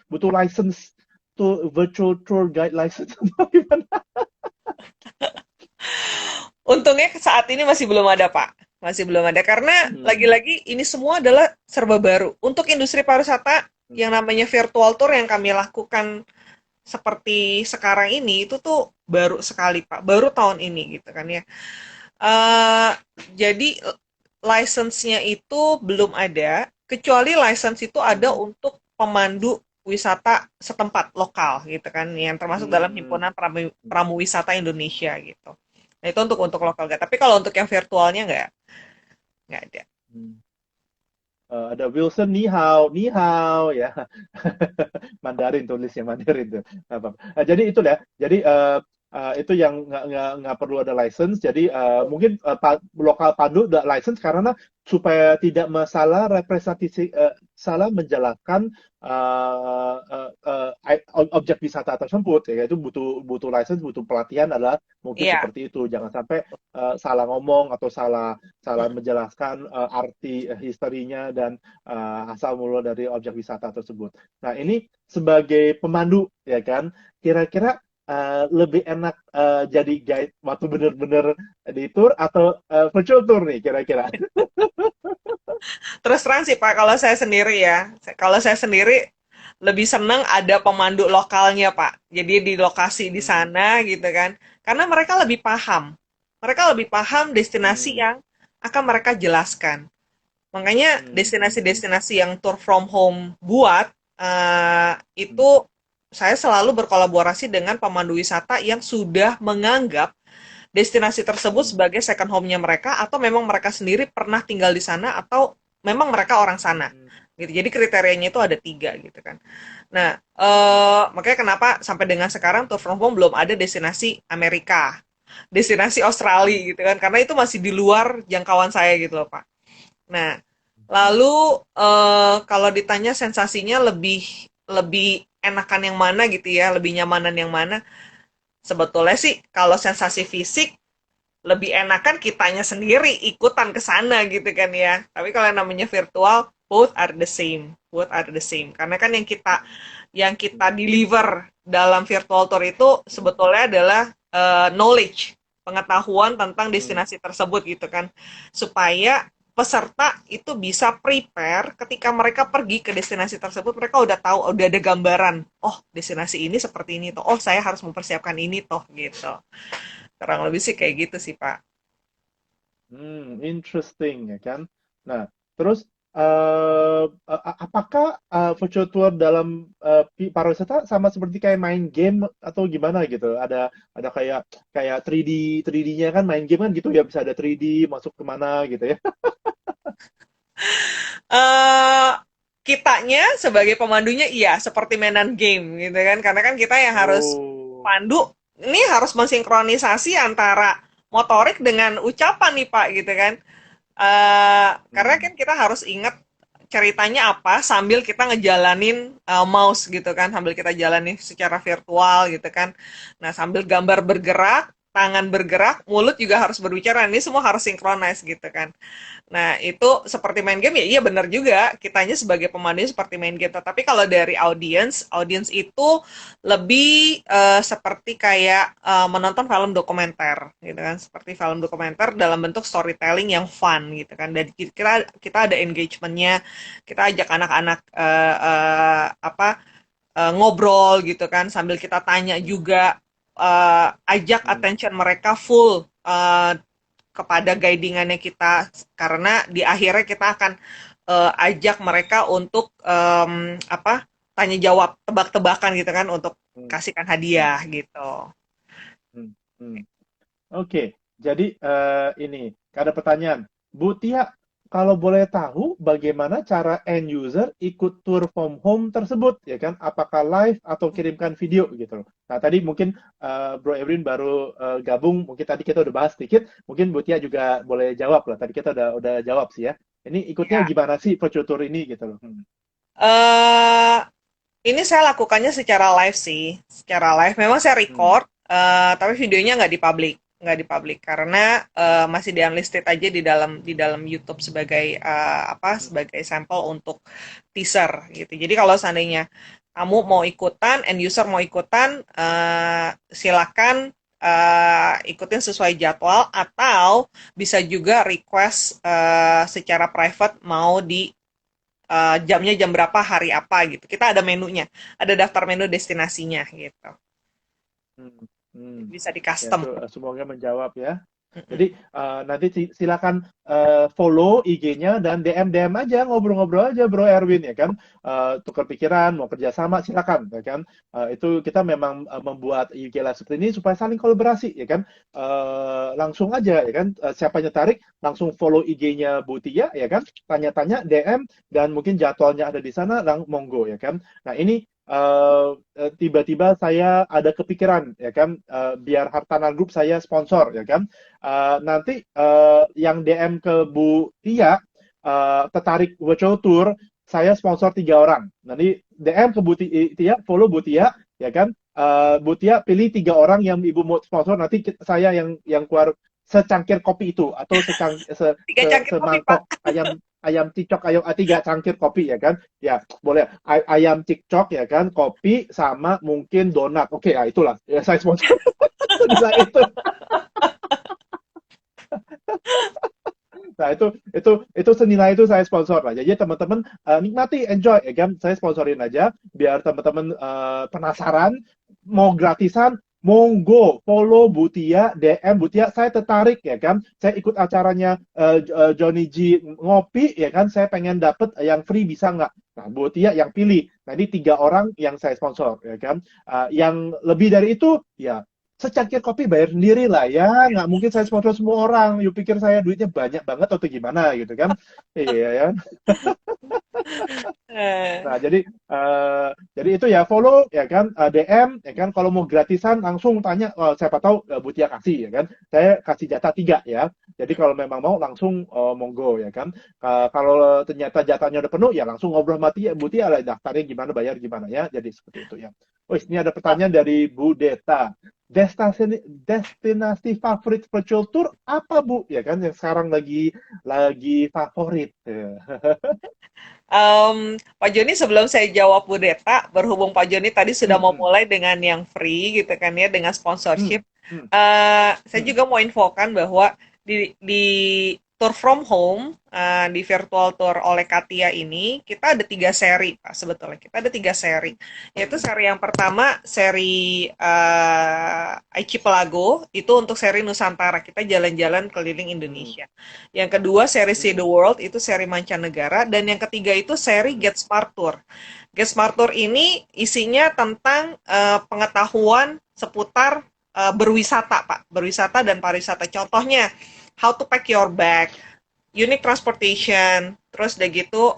butuh license to virtual tour guide license atau gimana? Untungnya saat ini masih belum ada, Pak. Masih belum ada karena Hmm. lagi-lagi ini semua adalah serba baru. Untuk industri pariwisata Hmm. yang namanya virtual tour yang kami lakukan seperti sekarang ini itu tuh baru sekali, Pak. Baru tahun ini gitu kan ya. Eh jadi license-nya itu belum ada, kecuali license itu ada Hmm. untuk pemandu wisata setempat lokal gitu kan, yang termasuk dalam Hmm. himpunan pramu, pramu wisata Indonesia gitu. Nah itu untuk lokal gak. Tapi kalau untuk yang virtualnya nggak ada. Hmm. Ada Wilson ni hao ya. Mandarin tulisnya Mandarin tuh. Nggak apa-apa. Jadi itu ya. Jadi itu yang nggak perlu ada license. Jadi mungkin lokal pandu ada license karena supaya tidak masalah representasi salah menjalankan objek wisata tersebut, ya itu butuh butuh license, butuh pelatihan adalah mungkin Iya. seperti itu. Jangan sampai salah ngomong atau salah salah Mm. menjelaskan arti historinya dan asal mula dari objek wisata tersebut. Nah, ini sebagai pemandu ya kan, kira-kira lebih enak jadi guide waktu bener-bener di tour atau virtual tour nih kira-kira? Terus terang sih Pak, kalau saya sendiri ya, kalau saya sendiri lebih seneng ada pemandu lokalnya Pak. Jadi di lokasi di Hmm, sana gitu kan. Karena mereka lebih paham. Mereka lebih paham destinasi hmm, yang akan mereka jelaskan. Makanya hmm, hmm, destinasi-destinasi yang tour from home buat hmm, itu saya selalu berkolaborasi dengan pemandu wisata yang sudah menganggap destinasi tersebut hmm, sebagai second home-nya mereka atau memang mereka sendiri pernah tinggal di sana atau memang mereka orang sana hmm, gitu. Jadi kriterianya itu ada tiga gitu kan. Nah, hmm, makanya kenapa sampai dengan sekarang tour from home belum ada destinasi Amerika, destinasi Australia hmm, gitu kan, karena itu masih di luar jangkauan saya gitu loh Pak. Nah, hmm, lalu kalau ditanya sensasinya lebih lebih enakan yang mana gitu ya, lebih nyamanan yang mana? Sebetulnya sih kalau sensasi fisik lebih enakan kitanya sendiri ikutan ke sana gitu kan ya. Tapi kalau yang namanya virtual, both are the same, both are the same. Karena kan yang kita deliver dalam virtual tour itu sebetulnya adalah knowledge, pengetahuan tentang hmm, destinasi tersebut gitu kan. Supaya peserta itu bisa prepare ketika mereka pergi ke destinasi tersebut, mereka udah tahu, udah ada gambaran. Oh, destinasi ini seperti ini tuh. Oh, saya harus mempersiapkan ini toh gitu. Kurang lebih sih kayak gitu sih, Pak. interesting ya kan. Nah, terus apakah virtual tour dalam pariwisata sama seperti kayak main game atau gimana gitu? Ada kayak kayak 3D-nya kan main game kan gitu ya bisa ada 3D masuk kemana gitu ya? eh Kitanya sebagai pemandunya iya seperti mainan game gitu kan karena kan kita yang harus Oh. pandu ini harus mensinkronisasi antara motorik dengan ucapan nih Pak gitu kan. Karena Hmm. kan kita harus ingat ceritanya apa sambil kita ngejalanin mouse gitu kan, sambil kita jalani secara virtual gitu kan. Nah, sambil gambar bergerak, tangan bergerak, mulut juga harus berbicara. Ini semua harus sinkronis gitu kan. Nah, itu seperti main game ya, iya benar juga. Kitanya sebagai pemandu seperti main game. Tetapi kalau dari audience, audience itu lebih seperti kayak menonton film dokumenter, gitu kan? Seperti film dokumenter dalam bentuk storytelling yang fun, gitu kan? Dan kita kita ada engagementnya, kita ajak anak-anak ngobrol, gitu kan? Sambil kita tanya Hmm. juga, ajak Hmm. attention mereka full kepada guidingannya kita karena di akhirnya kita akan ajak mereka untuk apa tanya jawab tebak-tebakan gitu kan untuk Hmm. kasihkan Hmm. hadiah gitu. Hmm. Hmm. Oke, jadi ini ada pertanyaan, Bu Tia, kalau boleh tahu bagaimana cara end user ikut tour from home tersebut, ya kan? Apakah live atau kirimkan video gitu loh. Nah, tadi mungkin Bro Evrin baru gabung, mungkin tadi kita udah bahas sedikit, mungkin Bu Tia juga boleh jawab lah. Tadi kita udah jawab sih ya. Ini ikutnya Ya. gimana sih virtual tour ini gitu loh. eh ini saya lakukannya secara live sih, secara live. Memang saya Hmm. record, tapi videonya nggak dipublik karena masih di unlisted aja di dalam YouTube sebagai Hmm. sebagai sampel untuk teaser gitu. Jadi kalau seandainya kamu mau ikutan, end user mau ikutan, silakan ikutin sesuai jadwal atau bisa juga request secara private mau di jamnya jam berapa, hari apa gitu. Kita ada menunya, ada daftar menu destinasinya gitu. Hmm. Hmm. Bisa di Ya, custom. itu semoga menjawab ya. Mm-mm. Jadi nanti silakan follow IG-nya dan DM aja, ngobrol-ngobrol aja Bro Erwin ya kan. Tukar pikiran, mau kerjasama silakan ya kan. Itu kita memang membuat IG Live seperti ini supaya saling kolaborasi ya kan. Langsung aja ya kan. Siapa yang tertarik langsung follow IG-nya Bu Tia ya kan. Tanya-tanya DM dan mungkin jadwalnya ada di sana, monggo ya kan. Nah ini tiba-tiba saya ada kepikiran ya kan, biar Hartana Group saya sponsor ya kan. Nanti yang DM ke Bu Tia tertarik virtual tour, saya sponsor 3 orang. Nanti DM ke Bu Tia, follow Bu Tia, ya kan? Bu Tia pilih 3 orang yang ibu mau sponsor, nanti saya yang keluar secangkir kopi itu atau Tiga cangkir kopi, Pak. semangkok ayam ayam cicok ayam 3 cangkir kopi ya kan? Ya boleh ayam cicok ya kan, kopi sama mungkin donat. Oke ya itulah ya saya sponsor senilai itu. Nah, itu senilai itu saya sponsor lah. Jadi teman-teman nikmati, enjoy ya kan. Saya sponsorin aja biar teman-teman penasaran mau gratisan, monggo follow Butia, DM Butia. Saya tertarik ya kan. Saya ikut acaranya Johnny G ngopi ya kan. Saya pengen dapet yang free bisa nggak? Nah, Butia yang pilih. Nah, ini 3 orang yang saya sponsor ya kan. Yang lebih dari itu ya secangkir kopi bayar sendiri lah ya, nggak mungkin saya sponsor semua orang. You pikir saya duitnya banyak banget atau gimana gitu kan? Iya ya. Eh, Nah, jadi itu ya follow ya kan, DM ya kan. Kalau mau gratisan langsung tanya, siapa tahu Butia kasih ya kan. Saya kasih jatah 3 ya. Jadi kalau memang mau langsung monggo ya kan. Kalau ternyata jatahnya udah penuh ya langsung ngobrol sama Butia lah daftarnya gimana bayar gimana ya. Jadi seperti itu ya. Oh, ini ada pertanyaan dari Bu Deta. Destinasi favorit virtual tour apa Bu? Ya kan yang sekarang lagi favorit. Ya. Pak Joni, sebelum saya jawab Bu Deta, berhubung Pak Joni tadi sudah Hmm, mau hmm, mulai dengan yang free gitu kan ya, dengan hmm, sponsorship, hmm, saya hmm, juga mau infokan bahwa di Tour from Home, di virtual tour oleh Katia ini, kita ada 3 seri, Pak, sebetulnya. Kita ada 3 seri. Yaitu hmm, seri yang pertama, seri Archipelago, itu untuk seri Nusantara. Kita jalan-jalan keliling hmm, Indonesia. Yang kedua, seri See the hmm, World, itu seri mancanegara. Dan yang ketiga itu seri hmm, Get Smart Tour. Get Smart Tour ini isinya tentang pengetahuan seputar berwisata, Pak. Berwisata dan pariwisata. Contohnya, how to pack your bag, unique transportation, terus udah gitu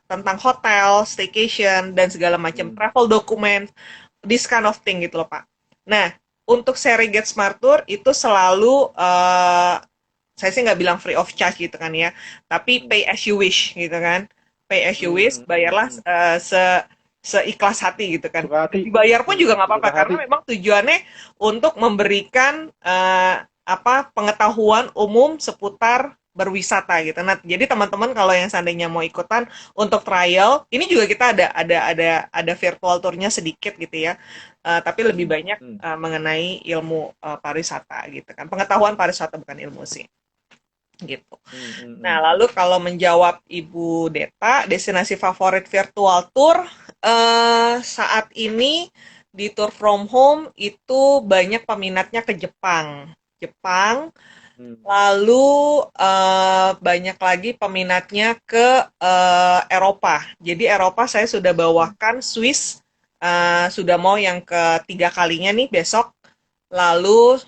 tentang hotel, staycation, dan segala macam. hmm, Travel document, this kind of thing gitu loh, Pak. Nah, untuk seri Get Smart Tour itu selalu saya sih nggak bilang free of charge gitu kan ya, tapi hmm, pay as you wish gitu kan. Pay as you hmm, wish, hmm, hmm, bayarlah hmm. seikhlas hati gitu kan. Suka hati, Dibayar pun juga nggak apa-apa sesuka karena hati. memang tujuannya untuk memberikan apa pengetahuan umum seputar berwisata gitu. Nah, jadi teman-teman kalau yang seandainya mau ikutan untuk trial, ini juga kita ada virtual tournya sedikit gitu ya. Tapi lebih Hmm, banyak hmm, mengenai ilmu pariwisata gitu kan. Pengetahuan pariwisata bukan ilmu sih gitu. hmm, hmm, Nah, hmm, lalu kalau menjawab Ibu Deta, destinasi favorit virtual tour saat ini di Tour from Home itu banyak peminatnya ke Jepang. Jepang, hmm, lalu banyak lagi peminatnya ke Eropa. Jadi Eropa saya sudah hmm, bawakan Swiss, sudah mau yang ketiga kalinya nih besok. Lalu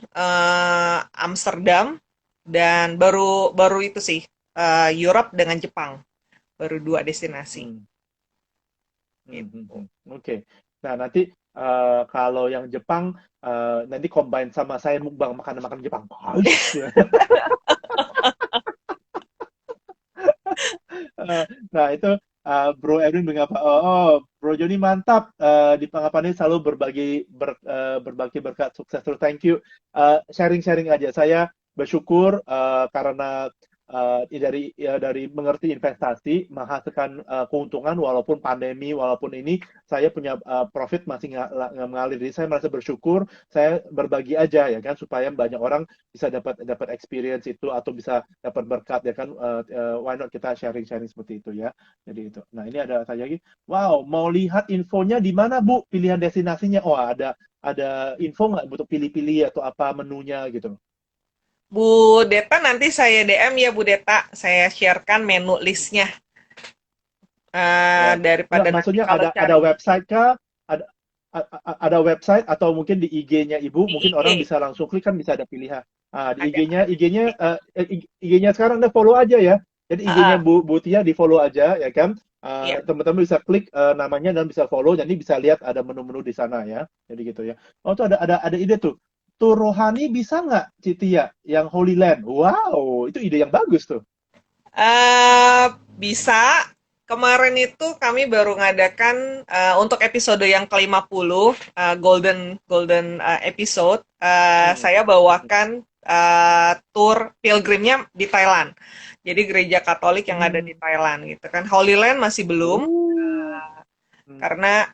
Amsterdam dan baru baru itu sih Europe dengan Jepang. Baru 2 destinasi. hmm, hmm, hmm, Gitu. hmm. Oke. Nah, nanti kalau yang Jepang nanti combine sama saya mukbang makanan-makanan Jepang. Hais, ya. Nah, itu Bro Edwin mengapa? Bro Joni mantap. Di Pangapan ini selalu berbagi berkat sukses terus. Thank you. Sharing-sharing aja. Saya bersyukur karena dari mengerti investasi menghasilkan keuntungan walaupun pandemi, walaupun ini saya punya profit masih nggak mengalir. Jadi saya merasa bersyukur. Saya berbagi aja ya kan supaya banyak orang bisa dapat dapat experience itu atau bisa dapat berkat ya kan why not kita sharing-sharing seperti itu ya. Jadi itu. Nah, ini ada tanya lagi. Wow, mau lihat infonya di mana, Bu? Pilihan destinasinya. Oh, ada info nggak untuk pilih-pilih atau apa menunya gitu. Bu Deta nanti saya DM ya Bu Deta, saya sharekan menu listnya Ya. Nggak, daripada nanti maksudnya kalau ada cari di website kah? Ada website atau mungkin di IG-nya Ibu, mungkin orang IG bisa langsung klik kan bisa ada pilihan. Ah, di ada IG-nya IG-nya sekarang udah follow aja ya. Jadi IG-nya uh, Bu Tia di follow aja ya kan. ya. Teman-teman bisa klik namanya dan bisa follow jadi bisa lihat ada menu-menu di sana ya. Jadi gitu ya. Oh tuh ada ide tuh. Tur rohani bisa nggak Citia yang Holy Land? Wow, itu ide yang bagus tuh. Eh, bisa, Kemarin itu kami baru ngadakan untuk episode yang ke-50, Golden Golden episode, Hmm. saya bawakan tour pilgrimnya di Thailand. Jadi gereja Katolik yang ada di Hmm. Thailand gitu kan. Holy Land masih belum, Oh. Hmm. karena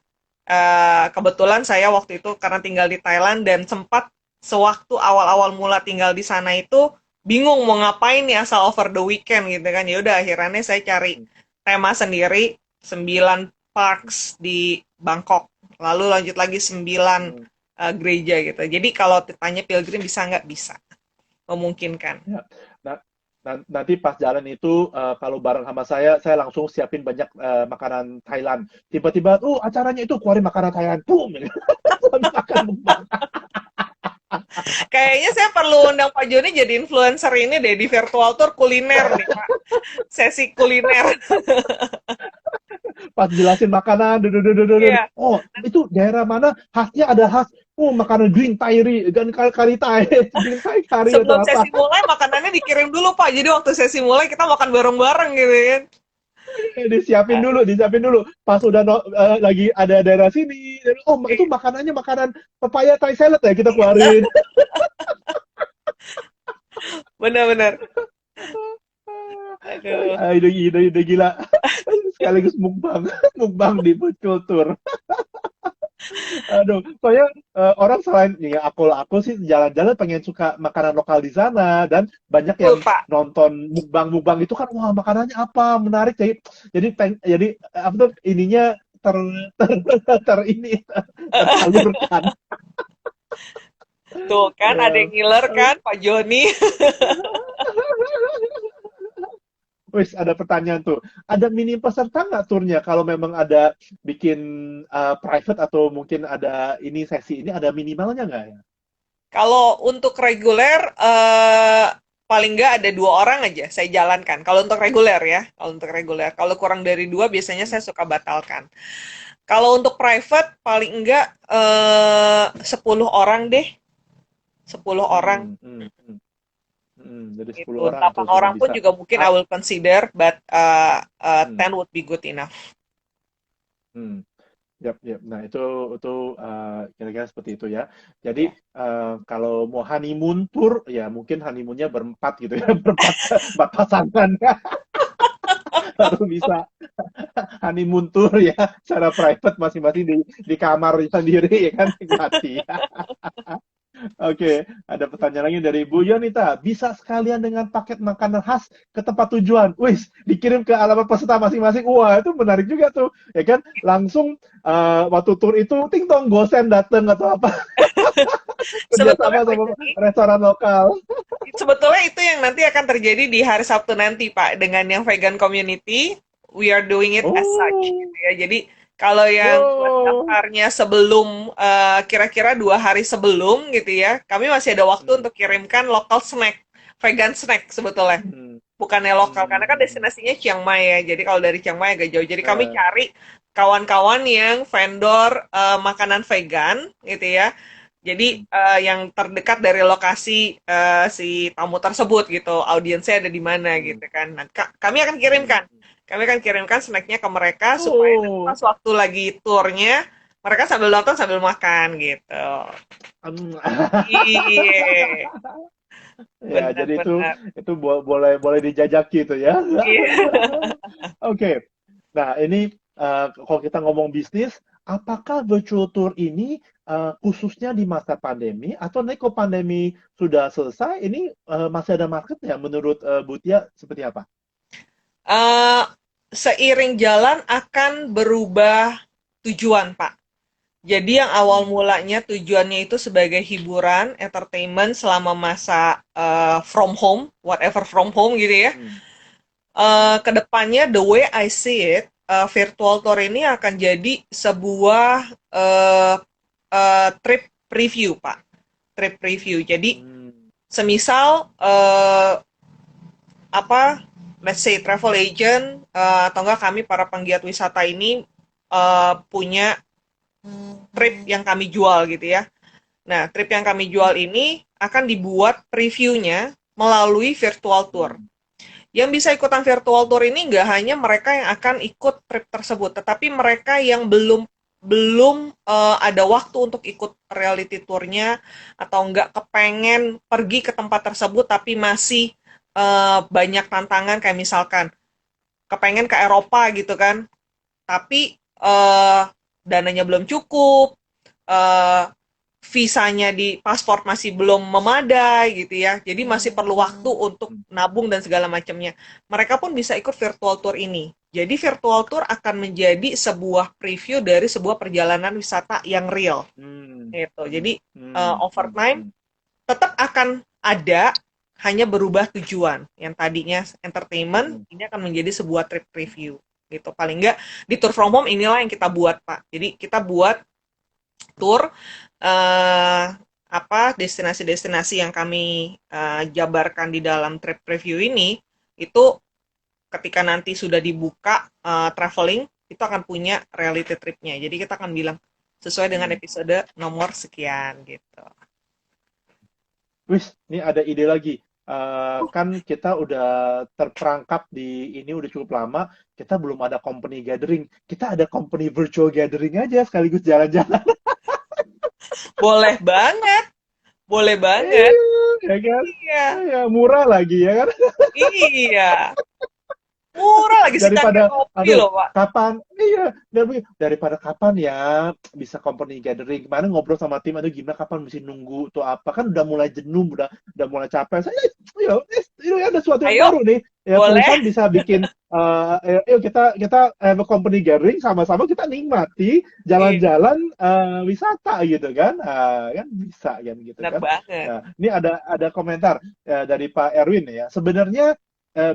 kebetulan saya waktu itu karena tinggal di Thailand dan sempat sewaktu awal-awal mula tinggal di sana itu bingung mau ngapain nih asal over the weekend gitu kan. Ya udah akhirnya saya cari Hmm. tema sendiri 9 parks di Bangkok. Lalu lanjut lagi 9 Hmm. gereja gitu. Jadi kalau ditanya pilgrim bisa nggak? Bisa. Memungkinkan. Ya. Nah, nanti pas jalan itu kalau bareng sama saya langsung siapin banyak makanan Thailand. Tiba-tiba, acaranya itu keluarin makanan Thailand, boom, makan mukbang. Kayaknya saya perlu undang Pak Joni jadi influencer ini deh di virtual tour kuliner nih Pak. Sesi kuliner. Pas jelasin makanan, Iya. oh itu daerah mana khasnya ada khas, makanan green Thai, dan kari Thai, green Thai curry atau Sebelum apa. sesi mulai makanannya dikirim dulu Pak. Jadi waktu sesi mulai kita makan bareng-bareng gitu kan. Disiapin dulu. Pas udah lagi ada daerah sini, itu Iya. makanannya makanan papaya Thai salad ya kita keluarin. Benar-benar. Aduh. Ide gila. Sekaligus mukbang, mukbang di food culture. Aduh, soalnya orang selain ya aku sih jalan-jalan pengen suka makanan lokal di sana dan banyak yang Betul Pak. nonton mukbang-mukbang itu kan wah makanannya apa menarik jadi apa tuh ininya ter ini tersalurkan. Tuh kan ada Ya. yang ngiler kan Pak Joni. Wis ada pertanyaan tuh. Ada minim peserta nggak turnya kalau memang ada bikin private atau mungkin ada ini sesi ini ada minimalnya nggak ya? Kalau untuk reguler paling nggak ada 2 orang aja saya jalankan. Kalau untuk reguler ya, kalau untuk reguler. Kalau kurang dari 2 biasanya Hmm. saya suka batalkan. Kalau untuk private paling enggak 10 orang deh, 10 orang Hmm, hmm, hmm. Jadi 10 gitu. orang 8 tuh sudah orang pun bisa. juga mungkin I Ah, will consider, but hmm, 10 would be good enough. hmm. Yap, yap. Nah, itu kira-kira seperti itu ya. Jadi Ya. kalau mau honeymoon tour ya mungkin honeymoonnya berempat gitu ya, empat pasangan baru bisa honeymoon tour ya, secara private masing-masing di kamar sendiri ya kan nikmati. Oke, ada pertanyaan lagi dari Bu Yonita. Bisa sekalian dengan paket makanan khas ke tempat tujuan. Wis, dikirim ke alamat peserta masing-masing. Wah, itu menarik juga tuh. Ya kan? Langsung waktu tur itu ting tong gosen dateng atau apa Sebetulnya kerjasama Pak sama Joni, restoran lokal. sebetulnya itu yang nanti akan terjadi di hari Sabtu nanti, Pak, dengan yang vegan community. We are doing it as such, Oh, gitu ya. Jadi kalau yang buat oh. daftarnya sebelum kira-kira 2 hari sebelum, gitu ya, kami masih ada waktu Hmm, untuk kirimkan local snack, vegan snack sebetulnya. hmm, Bukannya lokal, karena kan hmm. destinasinya Chiang Mai ya. Jadi kalau dari Chiang Mai agak jauh. Jadi kami Eh, cari kawan-kawan yang vendor makanan vegan, gitu ya. Jadi hmm, yang terdekat dari lokasi si tamu tersebut gitu, audiensnya ada di mana hmm, gitu kan. Nah, kami akan hmm. kirimkan, snacknya ke mereka supaya nanti pas Oh, waktu lagi turnya mereka sambil nonton sambil makan gitu. hmm. Iya, Ya, jadi benar-benar. itu boleh boleh dijajaki itu ya. Iya. Oke. Nah, ini kalau kita ngomong bisnis, apakah virtual tour ini khususnya di masa pandemi atau nanti kalau pandemi sudah selesai, ini masih ada marketnya menurut Bu Tia seperti apa? Eh, Seiring jalan akan berubah tujuan, Pak. Jadi yang awal Hmm, mulanya tujuannya itu sebagai hiburan, entertainment selama masa from home, whatever from home gitu ya. hmm, hmm, Kedepannya the way I see it, virtual tour ini akan jadi sebuah trip review, Pak. Trip review. Jadi hmm, semisal apa, let's say travel agent atau enggak kami para penggiat wisata ini punya trip yang kami jual gitu ya. Nah, trip yang kami jual ini akan dibuat previewnya melalui virtual tour. hmm, Yang bisa ikutan virtual tour ini nggak hanya mereka yang akan ikut trip tersebut, tetapi mereka yang belum belum ada waktu untuk ikut reality tournya atau nggak kepengen pergi ke tempat tersebut tapi masih banyak tantangan kayak misalkan kepengen ke Eropa gitu kan, tapi dananya belum cukup, eh, visanya di paspor masih belum memadai gitu ya. Jadi masih perlu waktu untuk nabung dan segala macamnya. Mereka pun bisa ikut virtual tour ini. Jadi virtual tour akan menjadi sebuah preview dari sebuah perjalanan wisata yang real Hmm, gitu. hmm, Jadi hmm, over hmm, time hmm, tetap akan ada, hanya berubah tujuan. Yang tadinya entertainment, hmm, ini akan menjadi sebuah trip review gitu. Paling enggak di Tour From Home inilah yang kita buat, Pak. Jadi kita buat tour eh, apa destinasi-destinasi yang kami jabarkan di dalam trip review ini itu ketika nanti sudah dibuka traveling itu akan punya reality tripnya. Jadi kita akan bilang sesuai dengan hmm. episode nomor sekian gitu. Wis, ini ada ide lagi. Kan kita udah terperangkap di ini udah cukup lama, kita belum ada company gathering. Kita ada company virtual gathering aja sekaligus jalan-jalan. Boleh banget, boleh banget. Iya, ya kan? Iya, Ya, murah lagi ya kan? iya. Murah lagi secangkir Daripada kopi aduh loh, Pak. kapan iya daripada kapan ya bisa company gathering kemarin ngobrol sama tim aduh gimana kapan mesti nunggu tuh apa kan udah mulai jenuh udah mulai capek saya ini ada sesuatu yang Ayo, baru nih ya boleh. perusahaan bisa bikin yuk kita have a company gathering sama-sama kita nikmati Iya, jalan-jalan wisata gitu kan kan bisa kan gitu benar kan. banget. Nah, ini ada komentar dari Pak Erwin ya sebenarnya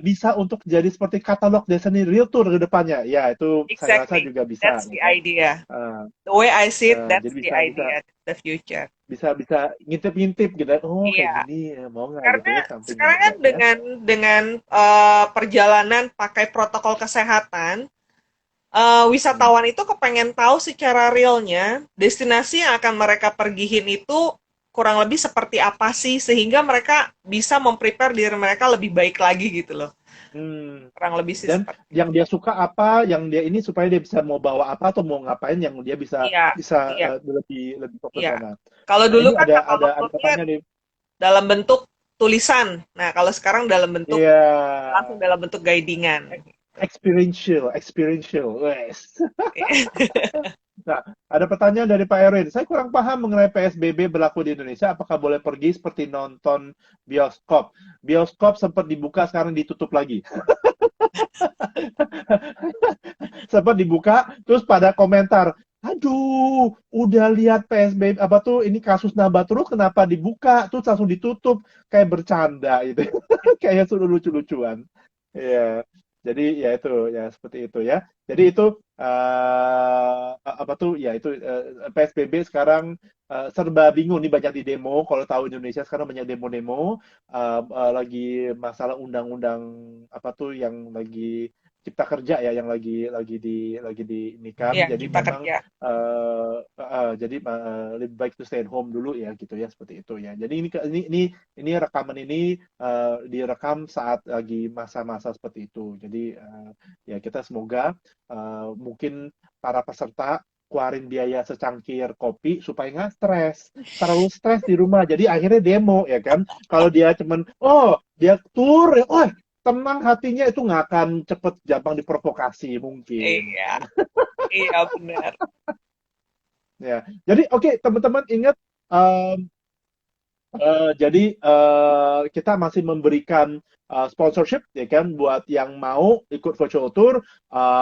bisa untuk jadi seperti katalog Destiny Realtor ke depannya. Ya, itu saya rasa Exactly. juga bisa, That's ya the kan? idea. Eh, The way I see it, jadi that's the bisa bisa idea, the future. bisa bisa ngintip-ngintip gitu. Oh, kayak Iya, gini ya, mau nggak gitu karena ya something sekarang like kan that ya. dengan perjalanan pakai protokol kesehatan, Hmm. wisatawan itu kepengen tahu secara realnya destinasi yang akan mereka pergihin itu kurang lebih seperti apa sih sehingga mereka bisa memprepare diri mereka lebih baik lagi gitu loh. Hmm. Kurang lebih sih Dan seperti yang itu. dia suka apa, yang dia ini supaya dia bisa mau bawa apa atau mau ngapain yang dia bisa Iya, bisa iya, lebih lebih fokus iya. sana. Kalau Nah, dulu ini kan ada katalog ada tournya pertanyaan nih. dalam bentuk tulisan. Nah, kalau sekarang dalam bentuk Iya. langsung dalam bentuk guidingan. Experiential. Wes. Nah, ada pertanyaan dari Pak Erwin. Saya kurang paham mengenai PSBB berlaku di Indonesia. Apakah boleh pergi seperti nonton bioskop? Bioskop sempat dibuka, sekarang ditutup lagi. Sempat dibuka, terus pada komentar, aduh, udah lihat PSBB apa tuh ini kasus nambah terus, kenapa dibuka? Terus langsung ditutup, kayak bercanda gitu, kayak sudah lucu-lucuan. Iya, jadi ya itu ya seperti itu ya. Jadi itu apa tuh ya itu PSBB sekarang serba bingung nih banyak di demo. Kalau tahu Indonesia sekarang banyak demo-demo lagi masalah undang-undang apa tuh yang lagi cipta kerja ya yang lagi di ini kan. Iya, Jadi kita memang kerja. jadi lebih baik to stay at home dulu ya gitu ya seperti itu ya. Jadi ini rekaman ini direkam saat lagi masa-masa seperti itu. Jadi ya kita semoga mungkin para peserta keluarin biaya secangkir kopi supaya nggak stres. Terlalu stres di rumah. Jadi akhirnya demo ya kan. Kalau dia cuman oh dia tur ya, oh tenang hatinya itu nggak akan cepet gampang diprovokasi mungkin. Iya, iya benar. Ya, jadi oke teman-teman ingat jadi kita masih memberikan sponsorship ya kan buat yang mau ikut virtual tour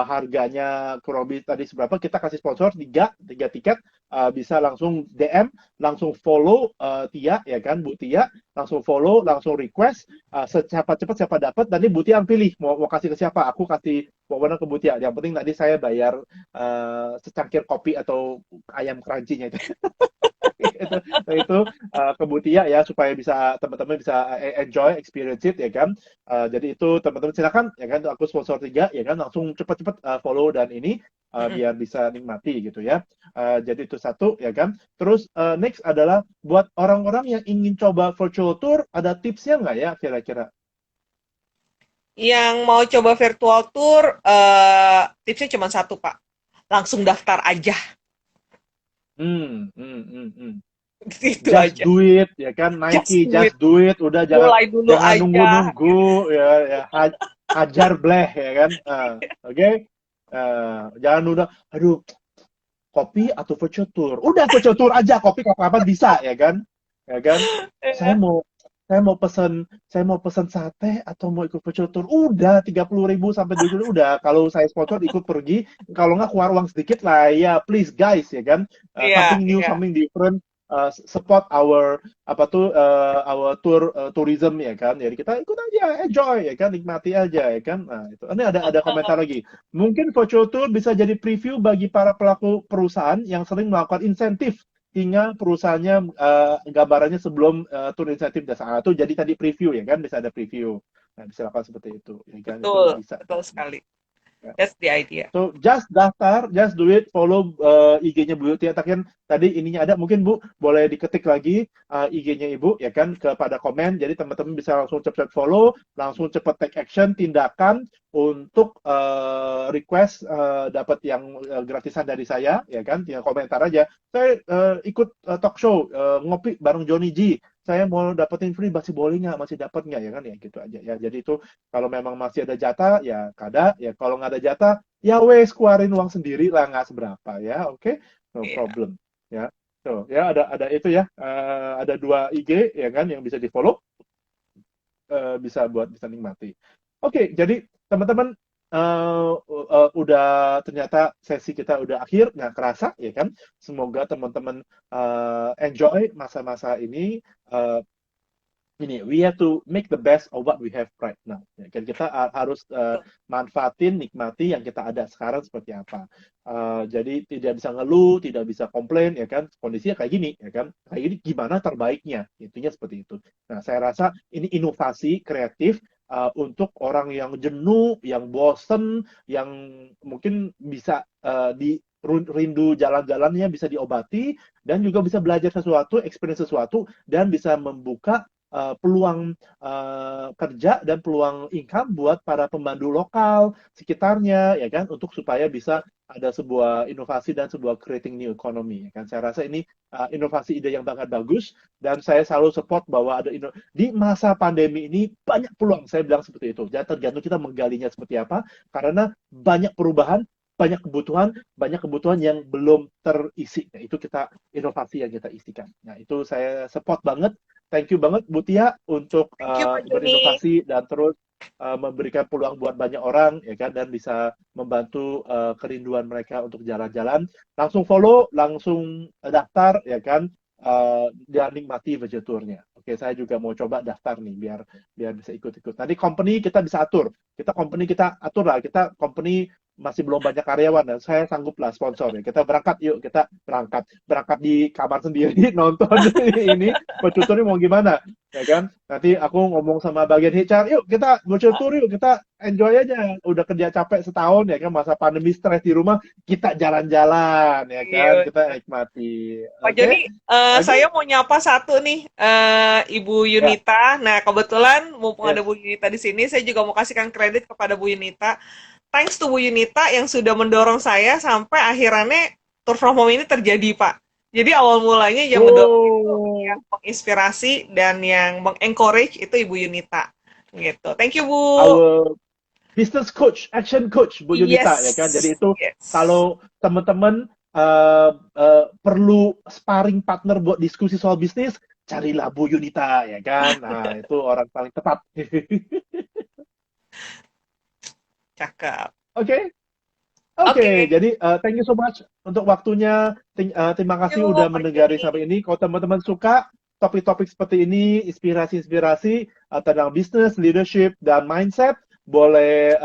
harganya kurang lebih tadi seberapa kita kasih sponsor tiga tiket bisa langsung DM langsung follow Tia ya kan Bu Tia langsung follow langsung request siapa cepat siapa dapat nanti Bu Tia yang pilih mau kasih ke siapa aku kasih wewenang ke Bu Tia yang penting tadi saya bayar secangkir kopi atau ayam crunchy-nya itu itu ke Mutia ya supaya bisa teman-teman bisa enjoy experience it ya kan. Jadi itu teman-teman silakan ya kan aku sponsor tiga ya kan langsung cepat-cepat follow dan ini Mm-mm. biar bisa nikmati gitu ya. Jadi itu satu ya kan. Terus next adalah buat orang-orang yang ingin coba virtual tour ada tipsnya nggak ya kira-kira? Yang mau coba virtual tour, tipsnya cuma satu, Pak. Langsung daftar aja. Hmm, hmm, hmm, hmm. Itu Just aja. do it, ya kan, Just Nike, do it. just do it, udah jangan Mulai dulu jangan aja. nunggu-nunggu, ya, ya hajar bleh, ya kan, oke. Jangan udah, aduh, kopi atau virtual tour, udah virtual tour aja, kopi kapan-kapan bisa, ya kan, saya Eh, mau saya mau pesen sate atau mau ikut virtual tour, udah 30.000 sampai 20.000, udah kalau saya sponsor ikut pergi, kalau nggak keluar uang sedikit lah ya, please guys, ya kan. Iya, Something new, iya. something different, support our apa tuh our tour tourism, ya kan, jadi kita ikut aja, enjoy, ya kan, nikmati aja, ya kan. Nah itu ini ada komentar lagi, mungkin virtual tour bisa jadi preview bagi para pelaku perusahaan yang sering melakukan insentif hingga perusahaannya gambarannya sebelum tour insentif dasar itu, jadi tadi preview, ya kan, bisa ada preview. Nah, bisa lakukan seperti itu, ya kan, itu Betul, bisa betul tuh. sekali. Ya. That's the idea. So just daftar, just do it, follow IG-nya Bu Yuti. Kan tadi ininya ada, mungkin Bu boleh diketik lagi IG-nya Ibu, ya kan, kepada komen. Jadi teman-teman bisa langsung cepat follow, langsung cepat take action, tindakan untuk request dapat yang gratisan dari saya, ya kan. Tinggal komentar aja. Saya ikut talk show ngopi bareng Johnny G. Saya mau dapetin free, masih boleh nggak, masih dapat nggak, ya kan, ya gitu aja ya. Jadi itu kalau memang masih ada jatah ya kada, ya kalau nggak ada jatah ya wes keluarin uang sendiri lah, nggak seberapa ya, oke, no Iya. problem, ya. So ya ada itu ya, ada 2 IG, ya kan, yang bisa di follow, bisa buat bisa nikmati. Oke, jadi teman-teman, udah ternyata sesi kita udah akhir, nggak kerasa, ya kan. Semoga teman-teman enjoy masa-masa ini. Ini we have to make the best of what we have right now. Ya kan, kita harus manfaatin, nikmati yang kita ada sekarang seperti apa. Jadi tidak bisa ngeluh, tidak bisa komplain, ya kan. Kondisinya kayak gini, ya kan. Kayak gini gimana terbaiknya? Intinya seperti itu. Nah, saya rasa ini inovasi kreatif untuk orang yang jenuh, yang bosen, yang mungkin bisa di rindu jalan-jalannya bisa diobati, dan juga bisa belajar sesuatu, experience sesuatu, dan bisa membuka peluang kerja dan peluang income buat para pemandu lokal sekitarnya, ya kan, untuk supaya bisa ada sebuah inovasi dan sebuah creating new economy, ya kan. Saya rasa ini inovasi ide yang sangat bagus, dan saya selalu support bahwa ada di masa pandemi ini banyak peluang, saya bilang seperti itu. Jadi tergantung kita menggalinya seperti apa, karena banyak perubahan, banyak kebutuhan yang belum terisi. Nah, itu kita inovasi yang kita isikan. Nah, itu saya support banget. Thank you banget Bu Tia untuk Thank you, Pak Joni. berinovasi dan terus memberikan peluang buat banyak orang, ya kan, dan bisa membantu kerinduan mereka untuk jalan-jalan. Langsung follow, langsung daftar, ya kan, dan nikmati virtual tour-nya. Oke, saya juga mau coba daftar nih biar biar bisa ikut-ikut. Nanti company kita bisa atur. Kita atur lah. Kita company masih belum banyak karyawan, dan saya sanggup lah sponsor, ya. Kita berangkat yuk, kita berangkat di kamar sendiri nonton ini virtual tour mau gimana, ya kan. Nanti aku ngomong sama bagian HR, yuk kita virtual tour, yuk kita enjoy aja, udah kerja capek setahun, ya kan, masa pandemi stres di rumah, kita jalan-jalan, ya kan, Iya, kita nikmati. Pak Oke, Joni, oke, saya mau nyapa satu nih, Ibu ya, Yunita. Nah, kebetulan mumpung ada yes. Bu Yunita di sini, saya juga mau kasihkan kredit kepada Bu Yunita. Thanks to Bu Yunita yang sudah mendorong saya sampai akhirnya Tour From Home ini terjadi, Pak. Jadi awal mulanya yang mendorong itu, yang Oh, menginspirasi dan yang mengencourage itu Ibu Yunita. Gitu. Thank you, Bu. our business coach, action coach Bu Yunita, ya kan. Jadi Yes. itu Yes. kalau teman-teman perlu sparring partner buat diskusi soal bisnis, carilah Bu Yunita, ya kan. Nah, itu orang paling tepat. Cakep. Oke, oke. Oke. Jadi thank you so much untuk waktunya. Terima kasih Yuk, udah Pak mendengarin Joni. sampai ini. Kalau teman-teman suka topik-topik seperti ini, inspirasi-inspirasi tentang bisnis, leadership, dan mindset, boleh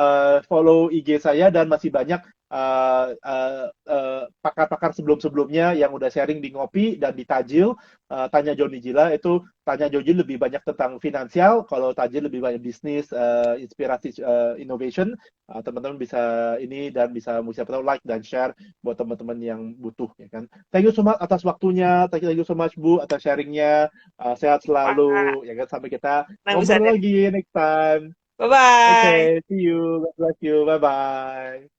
follow IG saya, dan masih banyak pakar-pakar sebelum-sebelumnya yang udah sharing di Ngopi dan di Tajil. Tanya Joni Jila itu, tanya Joji lebih banyak tentang finansial, kalau Tajil lebih banyak bisnis, inspirasi, innovation. Teman-teman bisa ini, dan bisa siapa tahu like dan share buat teman-teman yang butuh, ya kan. Thank you so much atas waktunya, thank you so much Bu atas sharingnya. Sehat Pak, selalu, ya kan, sampai kita nah bisa ngobrol dari lagi next time. Bye-bye. Okay, see you. God bless you. Bye bye.